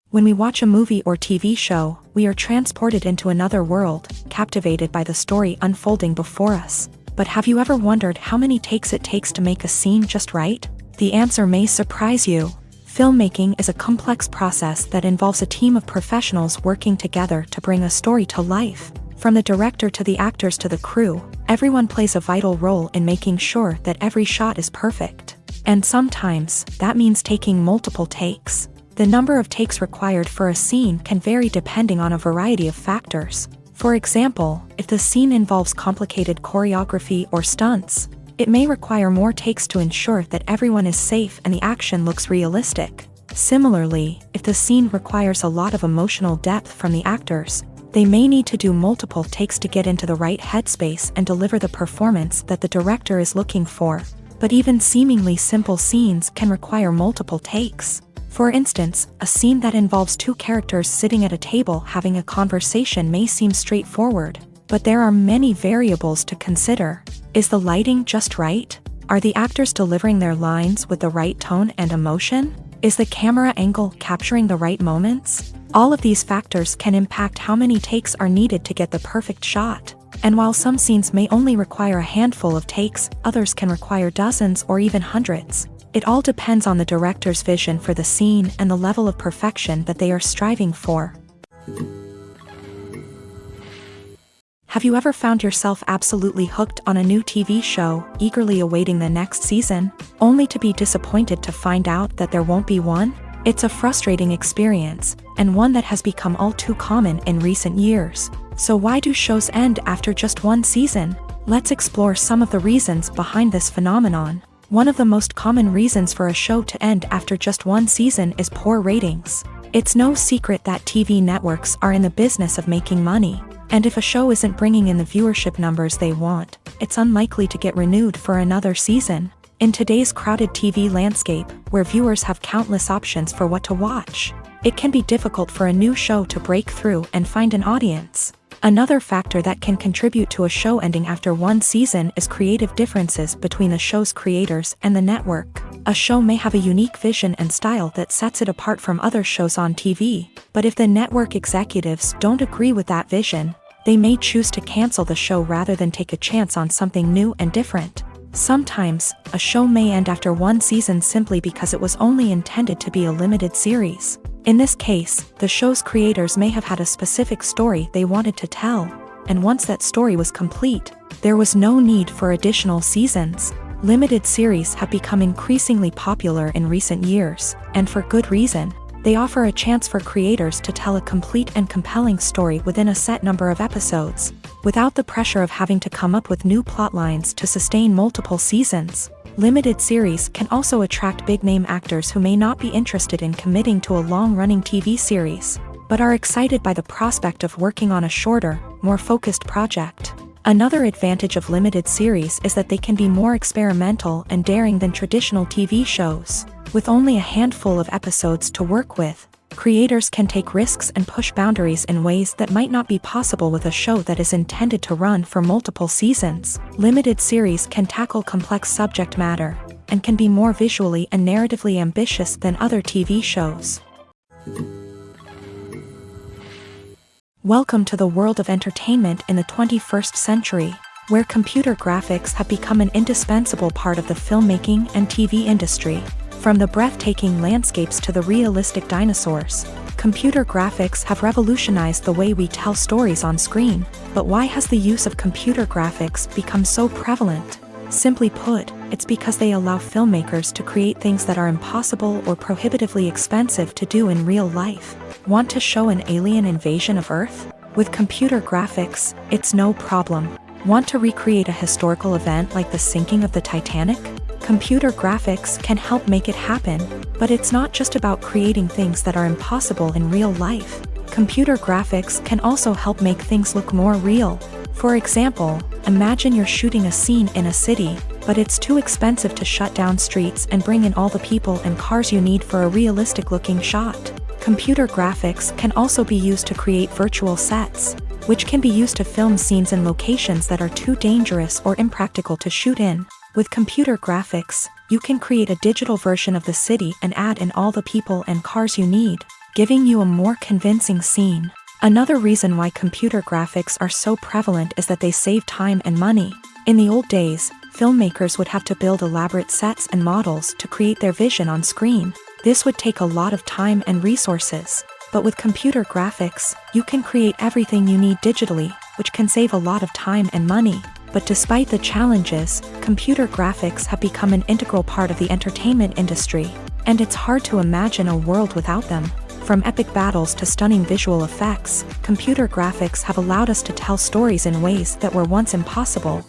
A: When we watch a movie or TV show, we are transported into another world, captivated by the story unfolding before us. But have you ever wondered how many takes it takes to make a scene just right? The answer may surprise you. Filmmaking is a complex process that involves a team of professionals working together to bring a story to life. From the director to the actors to the crew, everyone plays a vital role in making sure that every shot is perfect. And sometimes, that means taking multiple takes. The number of takes required for a scene can vary depending on a variety of factors. For example, if the scene involves complicated choreography or stunts, it may require more takes to ensure that everyone is safe and the action looks realistic. Similarly, if the scene requires a lot of emotional depth from the actors, they may need to do multiple takes to get into the right headspace and deliver the performance that the director is looking for. But even seemingly simple scenes can require multiple takes. For instance, a scene that involves two characters sitting at a table having a conversation may seem straightforward, but there are many variables to consider. Is the lighting just right? Are the actors delivering their lines with the right tone and emotion? Is the camera angle capturing the right moments? All of these factors can impact how many takes are needed to get the perfect shot. And while some scenes may only require a handful of takes, others can require dozens or even hundreds. It all depends on the director's vision for the scene and the level of perfection that they are striving for. Have you ever found yourself absolutely hooked on a new TV show, eagerly awaiting the next season, only to be disappointed to find out that there won't be one? It's a frustrating experience, and one that has become all too common in recent years. So why do shows end after just one season? Let's explore some of the reasons behind this phenomenon. One of the most common reasons for a show to end after just one season is poor ratings. It's no secret that TV networks are in the business of making money, and if a show isn't bringing in the viewership numbers they want, it's unlikely to get renewed for another season. In today's crowded TV landscape, where viewers have countless options for what to watch, it can be difficult for a new show to break through and find an audience. Another factor that can contribute to a show ending after one season is creative differences between the show's creators and the network. A show may have a unique vision and style that sets it apart from other shows on TV, but if the network executives don't agree with that vision, they may choose to cancel the show rather than take a chance on something new and different. Sometimes, a show may end after one season simply because it was only intended to be a limited series. In this case, the show's creators may have had a specific story they wanted to tell, and once that story was complete, there was no need for additional seasons. Limited series have become increasingly popular in recent years, and for good reason. They offer a chance for creators to tell a complete and compelling story within a set number of episodes, without the pressure of having to come up with new plotlines to sustain multiple seasons. Limited series can also attract big-name actors who may not be interested in committing to a long-running TV series, but are excited by the prospect of working on a shorter, more focused project. Another advantage of limited series is that they can be more experimental and daring than traditional TV shows. With only a handful of episodes to work with, Creators can take risks and push boundaries in ways that might not be possible with a show that is intended to run for multiple seasons. Limited series can tackle complex subject matter and can be more visually and narratively ambitious than other TV shows. Welcome to the world of entertainment in the 21st century, where computer graphics have become an indispensable part of the filmmaking and TV industry. From the breathtaking landscapes to the realistic dinosaurs, computer graphics have revolutionized the way we tell stories on screen. But why has the use of computer graphics become so prevalent? Simply put, it's because they allow filmmakers to create things that are impossible or prohibitively expensive to do in real life. Want to show an alien invasion of Earth? With computer graphics, it's no problem. Want to recreate a historical event like the sinking of the Titanic? Computer graphics can help make it happen, but it's not just about creating things that are impossible in real life. Computer graphics can also help make things look more real. For example, imagine you're shooting a scene in a city, but it's too expensive to shut down streets and bring in all the people and cars you need for a realistic-looking shot. Computer graphics can also be used to create virtual sets, which can be used to film scenes in locations that are too dangerous or impractical to shoot in. With computer graphics, you can create a digital version of the city and add in all the people and cars you need, giving you a more convincing scene. Another reason why computer graphics are so prevalent is that they save time and money. In the old days, filmmakers would have to build elaborate sets and models to create their vision on screen. This would take a lot of time and resources. But with computer graphics, you can create everything you need digitally, which can save a lot of time and money. But despite the challenges, computer graphics have become an integral part of the entertainment industry, and it's hard to imagine a world without them. From epic battles to stunning visual effects, computer graphics have allowed us to tell stories in ways that were once impossible.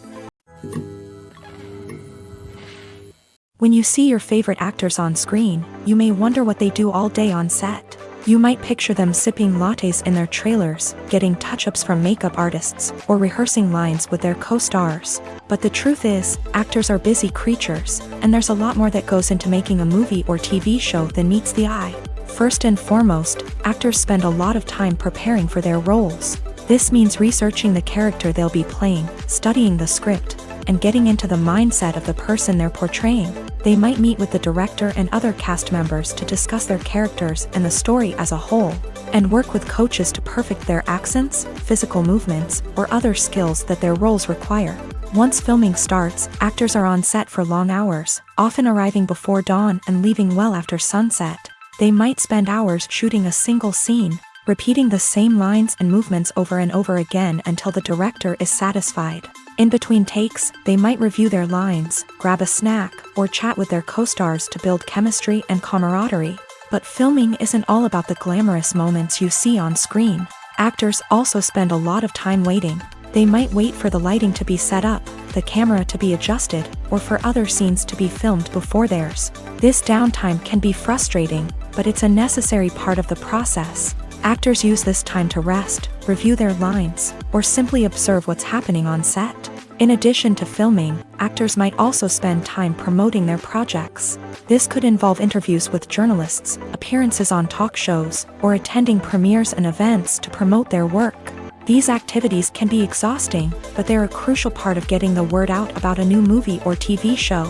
A: When you see your favorite actors on screen, you may wonder what they do all day on set. You might picture them sipping lattes in their trailers, getting touch-ups from makeup artists, or rehearsing lines with their co-stars. But the truth is, actors are busy creatures, and there's a lot more that goes into making a movie or TV show than meets the eye. First and foremost, actors spend a lot of time preparing for their roles. This means researching the character they'll be playing, studying the script, and getting into the mindset of the person they're portraying. They might meet with the director and other cast members to discuss their characters and the story as a whole, and work with coaches to perfect their accents, physical movements, or other skills that their roles require. Once filming starts, actors are on set for long hours, often arriving before dawn and leaving well after sunset. They might spend hours shooting a single scene, repeating the same lines and movements over and over again until the director is satisfied. In between takes, they might review their lines, grab a snack, or chat with their co-stars to build chemistry and camaraderie. But filming isn't all about the glamorous moments you see on screen. Actors also spend a lot of time waiting. They might wait for the lighting to be set up, the camera to be adjusted, or for other scenes to be filmed before theirs. This downtime can be frustrating, but it's a necessary part of the process. Actors use this time to rest, review their lines, or simply observe what's happening on set. In addition to filming, actors might also spend time promoting their projects. This could involve interviews with journalists, appearances on talk shows, or attending premieres and events to promote their work. These activities can be exhausting, but they're a crucial part of getting the word out about a new movie or TV show.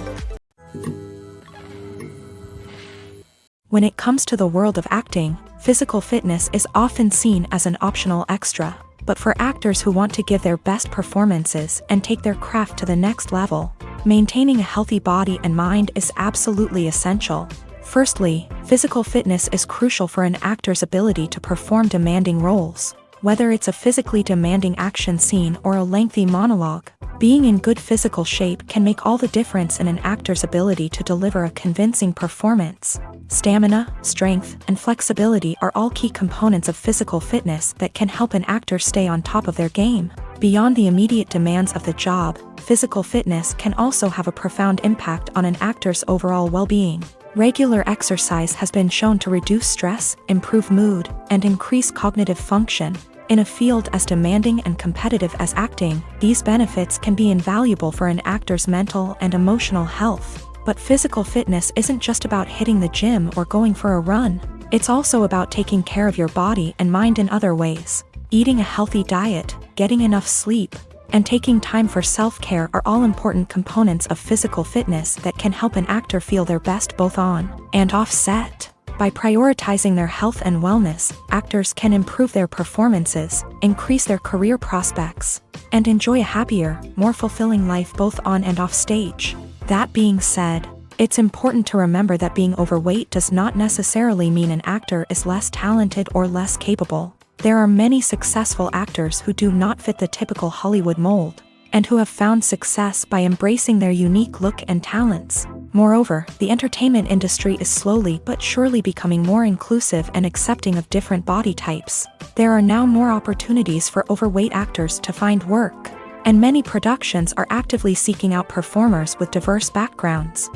A: When it comes to the world of acting, physical fitness is often seen as an optional extra. But for actors who want to give their best performances and take their craft to the next level, maintaining a healthy body and mind is absolutely essential. Firstly, physical fitness is crucial for an actor's ability to perform demanding roles. Whether it's a physically demanding action scene or a lengthy monologue, being in good physical shape can make all the difference in an actor's ability to deliver a convincing performance. Stamina, strength, and flexibility are all key components of physical fitness that can help an actor stay on top of their game. Beyond the immediate demands of the job, physical fitness can also have a profound impact on an actor's overall well-being. Regular exercise has been shown to reduce stress, improve mood, and increase cognitive function. In a field as demanding and competitive as acting, these benefits can be invaluable for an actor's mental and emotional health. But physical fitness isn't just about hitting the gym or going for a run. It's also about taking care of your body and mind in other ways. Eating a healthy diet, getting enough sleep, and taking time for self-care are all important components of physical fitness that can help an actor feel their best both on and off set. By prioritizing their health and wellness, actors can improve their performances, increase their career prospects, and enjoy a happier, more fulfilling life both on and off stage. That being said, it's important to remember that being overweight does not necessarily mean an actor is less talented or less capable. There are many successful actors who do not fit the typical Hollywood mold, and who have found success by embracing their unique look and talents. Moreover, the entertainment industry is slowly but surely becoming more inclusive and accepting of different body types. There are now more opportunities for overweight actors to find work, and many productions are actively seeking out performers with diverse backgrounds.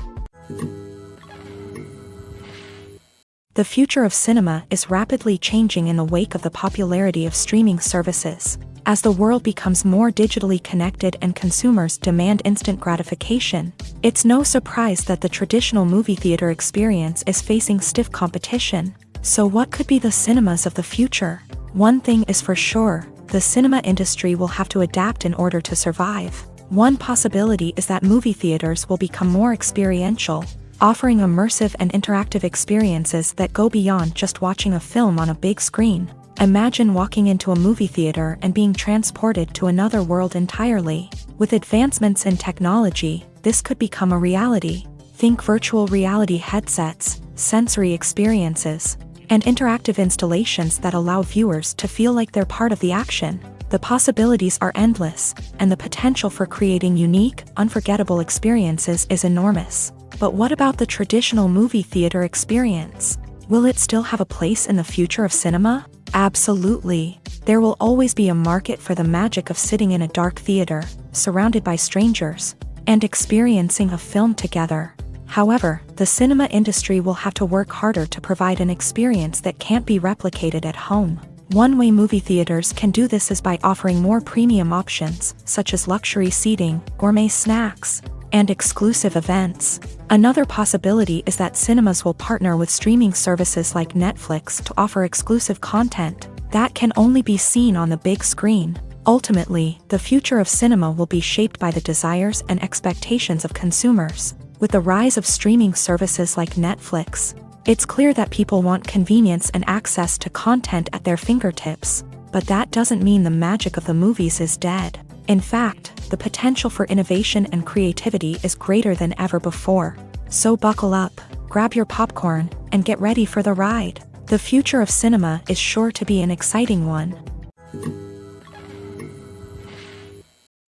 A: The future of cinema is rapidly changing in the wake of the popularity of streaming services. As the world becomes more digitally connected and consumers demand instant gratification, it's no surprise that the traditional movie theater experience is facing stiff competition. So what could be the cinemas of the future? One thing is for sure, the cinema industry will have to adapt in order to survive. One possibility is that movie theaters will become more experiential, offering immersive and interactive experiences that go beyond just watching a film on a big screen. Imagine walking into a movie theater and being transported to another world entirely. With advancements in technology, this could become a reality. Think virtual reality headsets, sensory experiences, and interactive installations that allow viewers to feel like they're part of the action. The possibilities are endless, and the potential for creating unique, unforgettable experiences is enormous. But what about the traditional movie theater experience? Will it still have a place in the future of cinema? Absolutely. There will always be a market for the magic of sitting in a dark theater, surrounded by strangers, and experiencing a film together. However, the cinema industry will have to work harder to provide an experience that can't be replicated at home. One way movie theaters can do this is by offering more premium options, such as luxury seating, gourmet snacks, and exclusive events. Another possibility is that cinemas will partner with streaming services like Netflix to offer exclusive content that can only be seen on the big screen. Ultimately, the future of cinema will be shaped by the desires and expectations of consumers. With the rise of streaming services like Netflix, it's clear that people want convenience and access to content at their fingertips. But that doesn't mean the magic of the movies is dead. In fact, the potential for innovation and creativity is greater than ever before. So buckle up, grab your popcorn, and get ready for the ride. The future of cinema is sure to be an exciting one.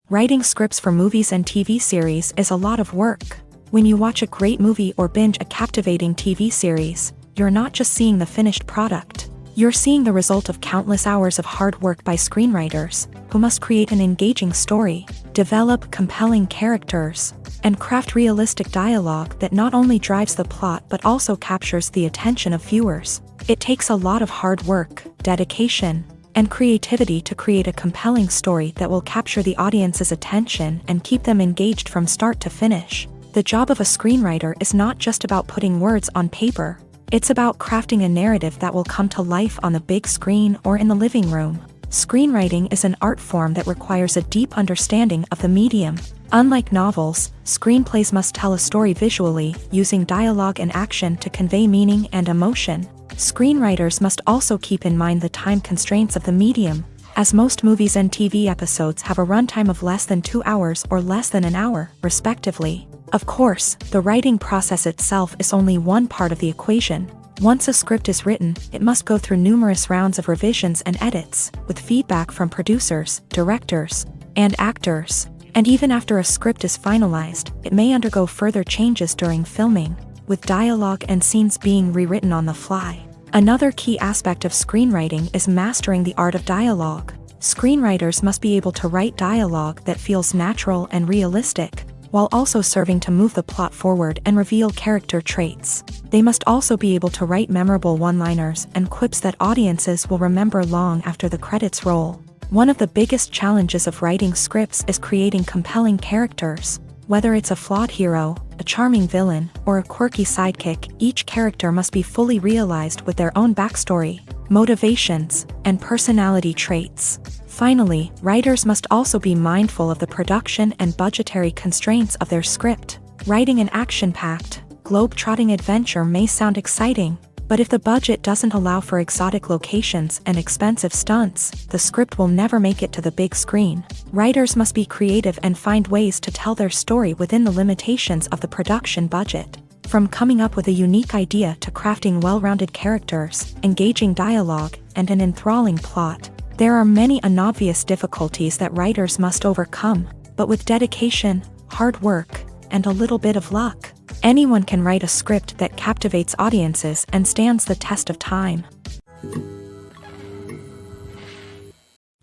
A: Writing scripts for movies and TV series is a lot of work. When you watch a great movie or binge a captivating TV series, you're not just seeing the finished product. You're seeing the result of countless hours of hard work by screenwriters, who must create an engaging story, develop compelling characters, and craft realistic dialogue that not only drives the plot but also captures the attention of viewers. It takes a lot of hard work, dedication, and creativity to create a compelling story that will capture the audience's attention and keep them engaged from start to finish. The job of a screenwriter is not just about putting words on paper. It's about crafting a narrative that will come to life on the big screen or in the living room. Screenwriting is an art form that requires a deep understanding of the medium. Unlike novels, screenplays must tell a story visually, using dialogue and action to convey meaning and emotion. Screenwriters must also keep in mind the time constraints of the medium, as most movies and TV episodes have a runtime of less than 2 hours or less than an hour, respectively. Of course, the writing process itself is only one part of the equation. Once a script is written, it must go through numerous rounds of revisions and edits, with feedback from producers, directors, and actors. And even after a script is finalized, it may undergo further changes during filming, with dialogue and scenes being rewritten on the fly. Another key aspect of screenwriting is mastering the art of dialogue. Screenwriters must be able to write dialogue that feels natural and realistic, while also serving to move the plot forward and reveal character traits. They must also be able to write memorable one-liners and quips that audiences will remember long after the credits roll. One of the biggest challenges of writing scripts is creating compelling characters. Whether it's a flawed hero, a a charming villain, or a quirky sidekick, each character must be fully realized with their own backstory, motivations, and personality traits. Finally, writers must also be mindful of the production and budgetary constraints of their script. Writing an action-packed, globe-trotting adventure may sound exciting, but if the budget doesn't allow for exotic locations and expensive stunts, the script will never make it to the big screen. Writers must be creative and find ways to tell their story within the limitations of the production budget. From coming up with a unique idea to crafting well-rounded characters, engaging dialogue, and an enthralling plot, there are many unobvious difficulties that writers must overcome, but with dedication, hard work, and a little bit of luck, anyone can write a script that captivates audiences and stands the test of time.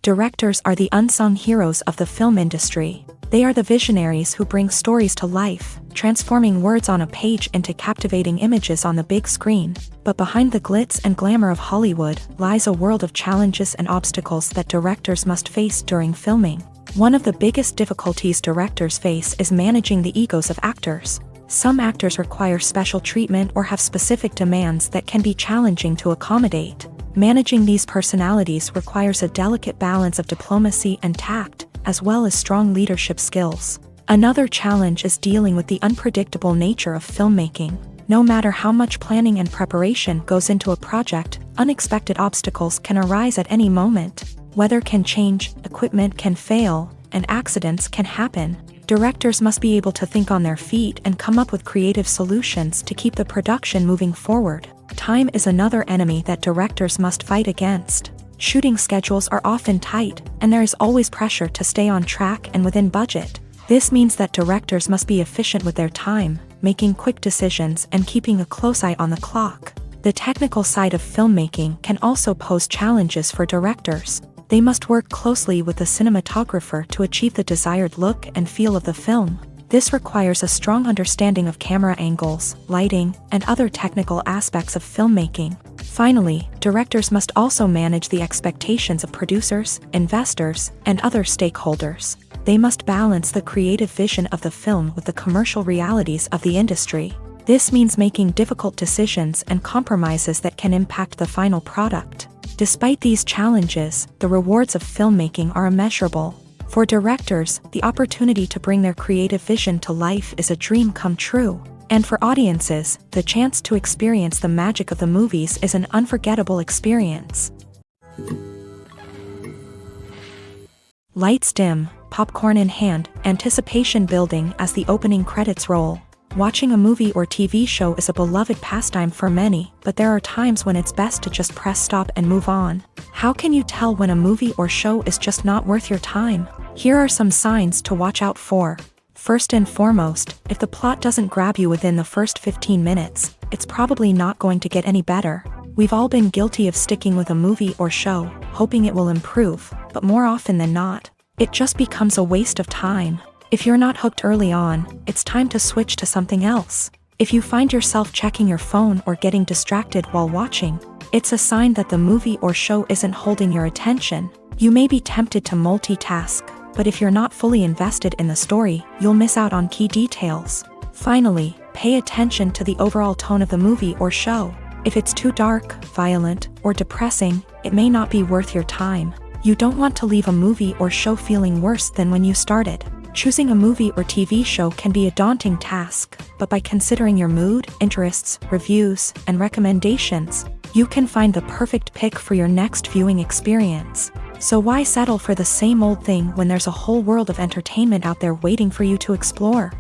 A: Directors are the unsung heroes of the film industry. They are the visionaries who bring stories to life, transforming words on a page into captivating images on the big screen. But behind the glitz and glamour of Hollywood lies a world of challenges and obstacles that directors must face during filming. One of the biggest difficulties directors face is managing the egos of actors. Some actors require special treatment or have specific demands that can be challenging to accommodate. Managing these personalities requires a delicate balance of diplomacy and tact, as well as strong leadership skills. Another challenge is dealing with the unpredictable nature of filmmaking. No matter how much planning and preparation goes into a project, unexpected obstacles can arise at any moment. Weather can change, equipment can fail, and accidents can happen. Directors must be able to think on their feet and come up with creative solutions to keep the production moving forward. Time is another enemy that directors must fight against. Shooting schedules are often tight, and there is always pressure to stay on track and within budget. This means that directors must be efficient with their time, making quick decisions and keeping a close eye on the clock. The technical side of filmmaking can also pose challenges for directors. They must work closely with the cinematographer to achieve the desired look and feel of the film. This requires a strong understanding of camera angles, lighting, and other technical aspects of filmmaking. Finally, directors must also manage the expectations of producers, investors, and other stakeholders. They must balance the creative vision of the film with the commercial realities of the industry. This means making difficult decisions and compromises that can impact the final product. Despite these challenges, the rewards of filmmaking are immeasurable. For directors, the opportunity to bring their creative vision to life is a dream come true. And for audiences, the chance to experience the magic of the movies is an unforgettable experience. Lights dim, popcorn in hand, anticipation building as the opening credits roll. Watching a movie or TV show is a beloved pastime for many, but there are times when it's best to just press stop and move on. How can you tell when a movie or show is just not worth your time? Here are some signs to watch out for. First and foremost, if the plot doesn't grab you within the first 15 minutes, it's probably not going to get any better. We've all been guilty of sticking with a movie or show, hoping it will improve, but more often than not, it just becomes a waste of time. If you're not hooked early on, it's time to switch to something else. If you find yourself checking your phone or getting distracted while watching, it's a sign that the movie or show isn't holding your attention. You may be tempted to multitask, but if you're not fully invested in the story, you'll miss out on key details. Finally, pay attention to the overall tone of the movie or show. If it's too dark, violent, or depressing, it may not be worth your time. You don't want to leave a movie or show feeling worse than when you started. Choosing a movie or TV show can be a daunting task, but by considering your mood, interests, reviews, and recommendations, you can find the perfect pick for your next viewing experience. So why settle for the same old thing when there's a whole world of entertainment out there waiting for you to explore?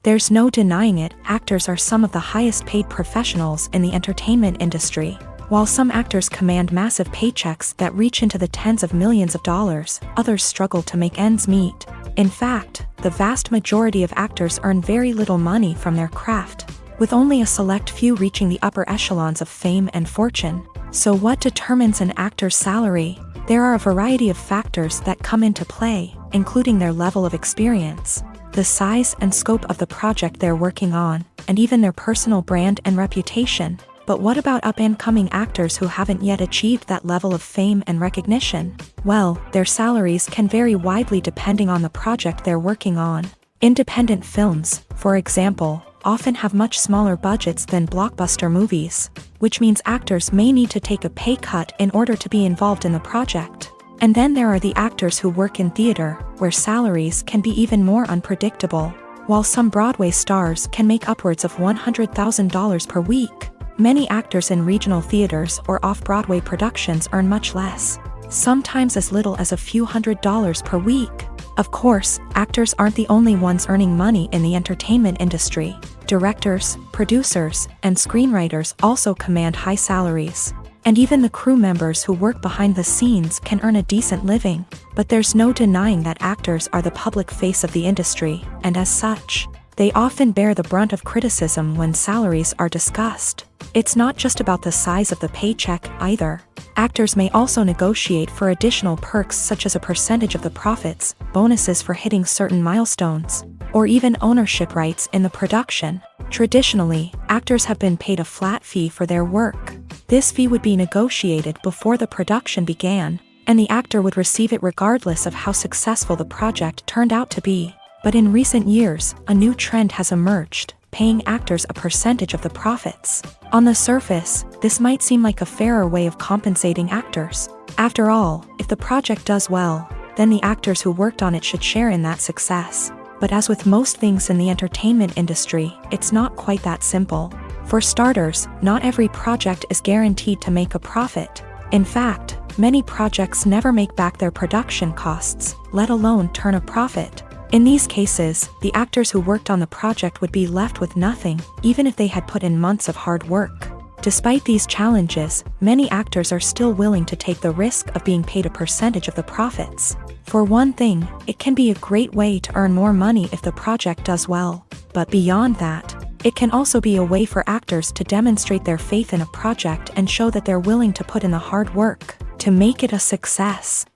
A: There's no denying it, actors are some of the highest paid professionals in the entertainment industry. While some actors command massive paychecks that reach into the tens of millions of dollars, others struggle to make ends meet. In fact, the vast majority of actors earn very little money from their craft, with only a select few reaching the upper echelons of fame and fortune. So what determines an actor's salary? There are a variety of factors that come into play, including their level of experience, the size and scope of the project they're working on, and even their personal brand and reputation. But what about up-and-coming actors who haven't yet achieved that level of fame and recognition? Well, their salaries can vary widely depending on the project they're working on. Independent films, for example, often have much smaller budgets than blockbuster movies, which means actors may need to take a pay cut in order to be involved in the project. And then there are the actors who work in theater, where salaries can be even more unpredictable. While some Broadway stars can make upwards of $100,000 per week, many actors in regional theaters or off-Broadway productions earn much less, sometimes as little as a few $100s per week. Of course, actors aren't the only ones earning money in the entertainment industry. Directors, producers, and screenwriters also command high salaries. And even the crew members who work behind the scenes can earn a decent living. But there's no denying that actors are the public face of the industry, and as such, they often bear the brunt of criticism when salaries are discussed. It's not just about the size of the paycheck, either. Actors may also negotiate for additional perks such as a percentage of the profits, bonuses for hitting certain milestones, or even ownership rights in the production. Traditionally, actors have been paid a flat fee for their work. This fee would be negotiated before the production began, and the actor would receive it regardless of how successful the project turned out to be. But in recent years, a new trend has emerged, paying actors a percentage of the profits. On the surface, this might seem like a fairer way of compensating actors. After all, if the project does well, then the actors who worked on it should share in that success. But as with most things in the entertainment industry, it's not quite that simple. For starters, not every project is guaranteed to make a profit. In fact, many projects never make back their production costs, let alone turn a profit. In these cases, the actors who worked on the project would be left with nothing, even if they had put in months of hard work. Despite these challenges, many actors are still willing to take the risk of being paid a percentage of the profits. For one thing, it can be a great way to earn more money if the project does well. But beyond that, it can also be a way for actors to demonstrate their faith in a project and show that they're willing to put in the hard work to make it a success.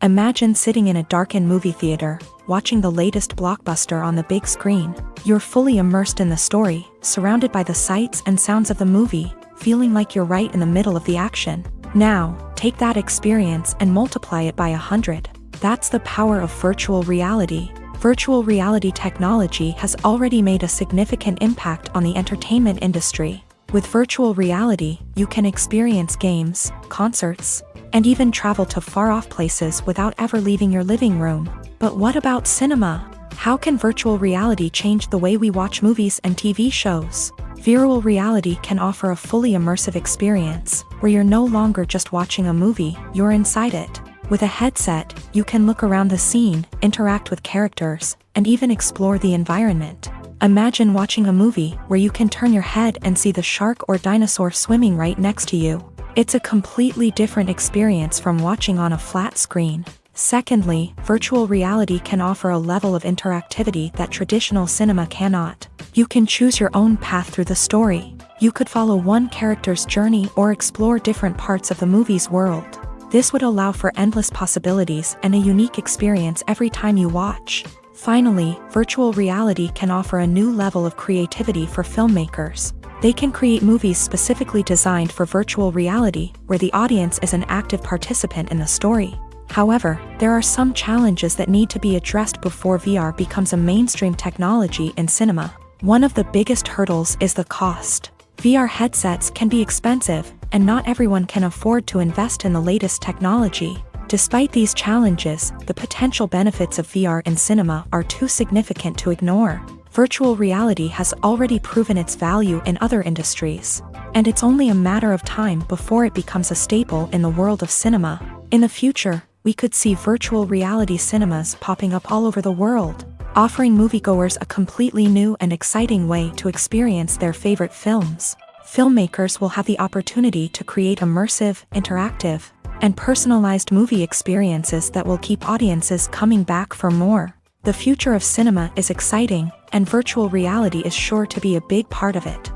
A: Imagine sitting in a darkened movie theater, watching the latest blockbuster on the big screen. You're fully immersed in the story, surrounded by the sights and sounds of the movie, feeling like you're right in the middle of the action. Now, take that experience and multiply it by 100. That's the power of virtual reality. Virtual reality technology has already made a significant impact on the entertainment industry. With virtual reality, you can experience games, concerts, and even travel to far-off places without ever leaving your living room. But what about cinema? How can virtual reality change the way we watch movies and TV shows? Virtual reality can offer a fully immersive experience, where you're no longer just watching a movie, you're inside it. With a headset, you can look around the scene, interact with characters, and even explore the environment. Imagine watching a movie where you can turn your head and see the shark or dinosaur swimming right next to you. It's a completely different experience from watching on a flat screen. Secondly, virtual reality can offer a level of interactivity that traditional cinema cannot. You can choose your own path through the story. You could follow one character's journey or explore different parts of the movie's world. This would allow for endless possibilities and a unique experience every time you watch. Finally, virtual reality can offer a new level of creativity for filmmakers. They can create movies specifically designed for virtual reality, where the audience is an active participant in the story. However, there are some challenges that need to be addressed before VR becomes a mainstream technology in cinema. One of the biggest hurdles is the cost. VR headsets can be expensive, and not everyone can afford to invest in the latest technology. Despite these challenges, the potential benefits of VR in cinema are too significant to ignore. Virtual reality has already proven its value in other industries, and it's only a matter of time before it becomes a staple in the world of cinema. In the future, we could see virtual reality cinemas popping up all over the world, offering moviegoers a completely new and exciting way to experience their favorite films. Filmmakers will have the opportunity to create immersive, interactive, and personalized movie experiences that will keep audiences coming back for more. The future of cinema is exciting, and virtual reality is sure to be a big part of it.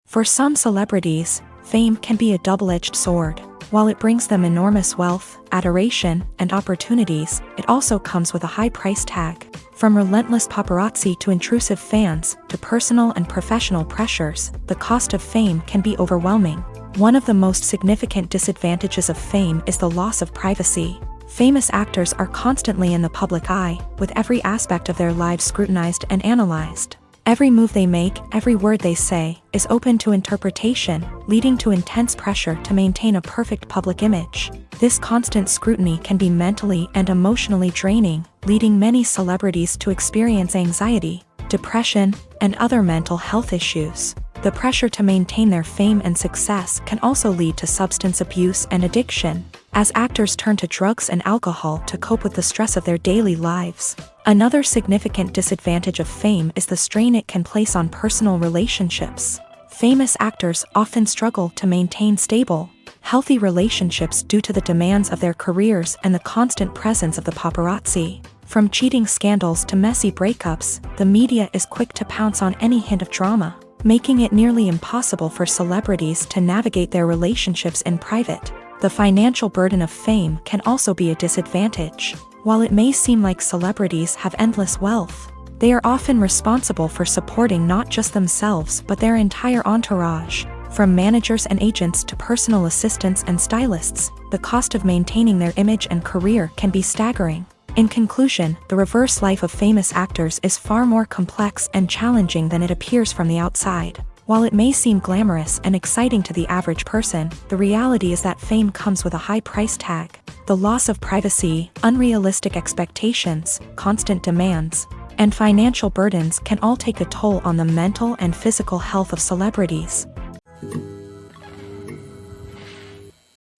A: For some celebrities, fame can be a double-edged sword. While it brings them enormous wealth, adoration, and opportunities, it also comes with a high price tag. From relentless paparazzi to intrusive fans to personal and professional pressures, the cost of fame can be overwhelming. One of the most significant disadvantages of fame is the loss of privacy. Famous actors are constantly in the public eye, with every aspect of their lives scrutinized and analyzed. Every move they make, every word they say, is open to interpretation, leading to intense pressure to maintain a perfect public image. This constant scrutiny can be mentally and emotionally draining, leading many celebrities to experience anxiety, depression, and other mental health issues. The pressure to maintain their fame and success can also lead to substance abuse and addiction, as actors turn to drugs and alcohol to cope with the stress of their daily lives. Another significant disadvantage of fame is the strain it can place on personal relationships. Famous actors often struggle to maintain stable, healthy relationships due to the demands of their careers and the constant presence of the paparazzi. From cheating scandals to messy breakups, the media is quick to pounce on any hint of drama, making it nearly impossible for celebrities to navigate their relationships in private. The financial burden of fame can also be a disadvantage. While it may seem like celebrities have endless wealth, they are often responsible for supporting not just themselves but their entire entourage. From managers and agents to personal assistants and stylists, the cost of maintaining their image and career can be staggering. In conclusion, the reverse life of famous actors is far more complex and challenging than it appears from the outside. While it may seem glamorous and exciting to the average person, the reality is that fame comes with a high price tag. The loss of privacy, unrealistic expectations, constant demands, and financial burdens can all take a toll on the mental and physical health of celebrities.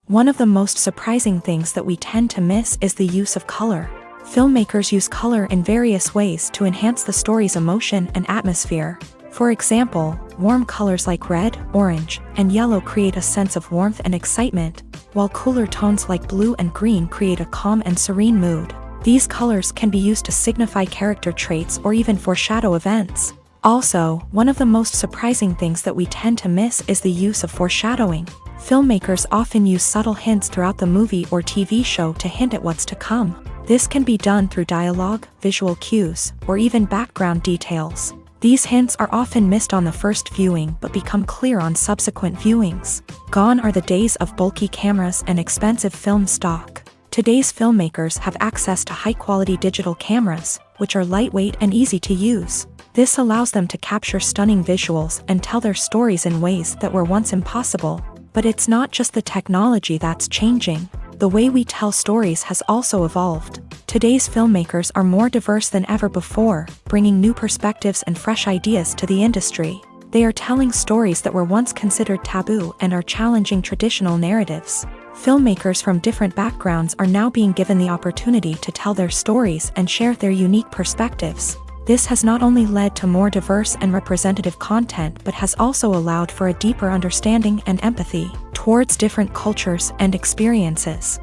A: One of the most surprising things that we tend to miss is the use of color. Filmmakers use color in various ways to enhance the story's emotion and atmosphere. For example, warm colors like red, orange, and yellow create a sense of warmth and excitement, while cooler tones like blue and green create a calm and serene mood. These colors can be used to signify character traits or even foreshadow events. Also, one of the most surprising things that we tend to miss is the use of foreshadowing. Filmmakers often use subtle hints throughout the movie or TV show to hint at what's to come. This can be done through dialogue, visual cues, or even background details. These hints are often missed on the first viewing but become clear on subsequent viewings. Gone are the days of bulky cameras and expensive film stock. Today's filmmakers have access to high-quality digital cameras, which are lightweight and easy to use. This allows them to capture stunning visuals and tell their stories in ways that were once impossible. But it's not just the technology that's changing. The way we tell stories has also evolved. Today's filmmakers are more diverse than ever before, bringing new perspectives and fresh ideas to the industry. They are telling stories that were once considered taboo and are challenging traditional narratives. Filmmakers from different backgrounds are now being given the opportunity to tell their stories and share their unique perspectives. This has not only led to more diverse and representative content but has also allowed for a deeper understanding and empathy towards different cultures and experiences.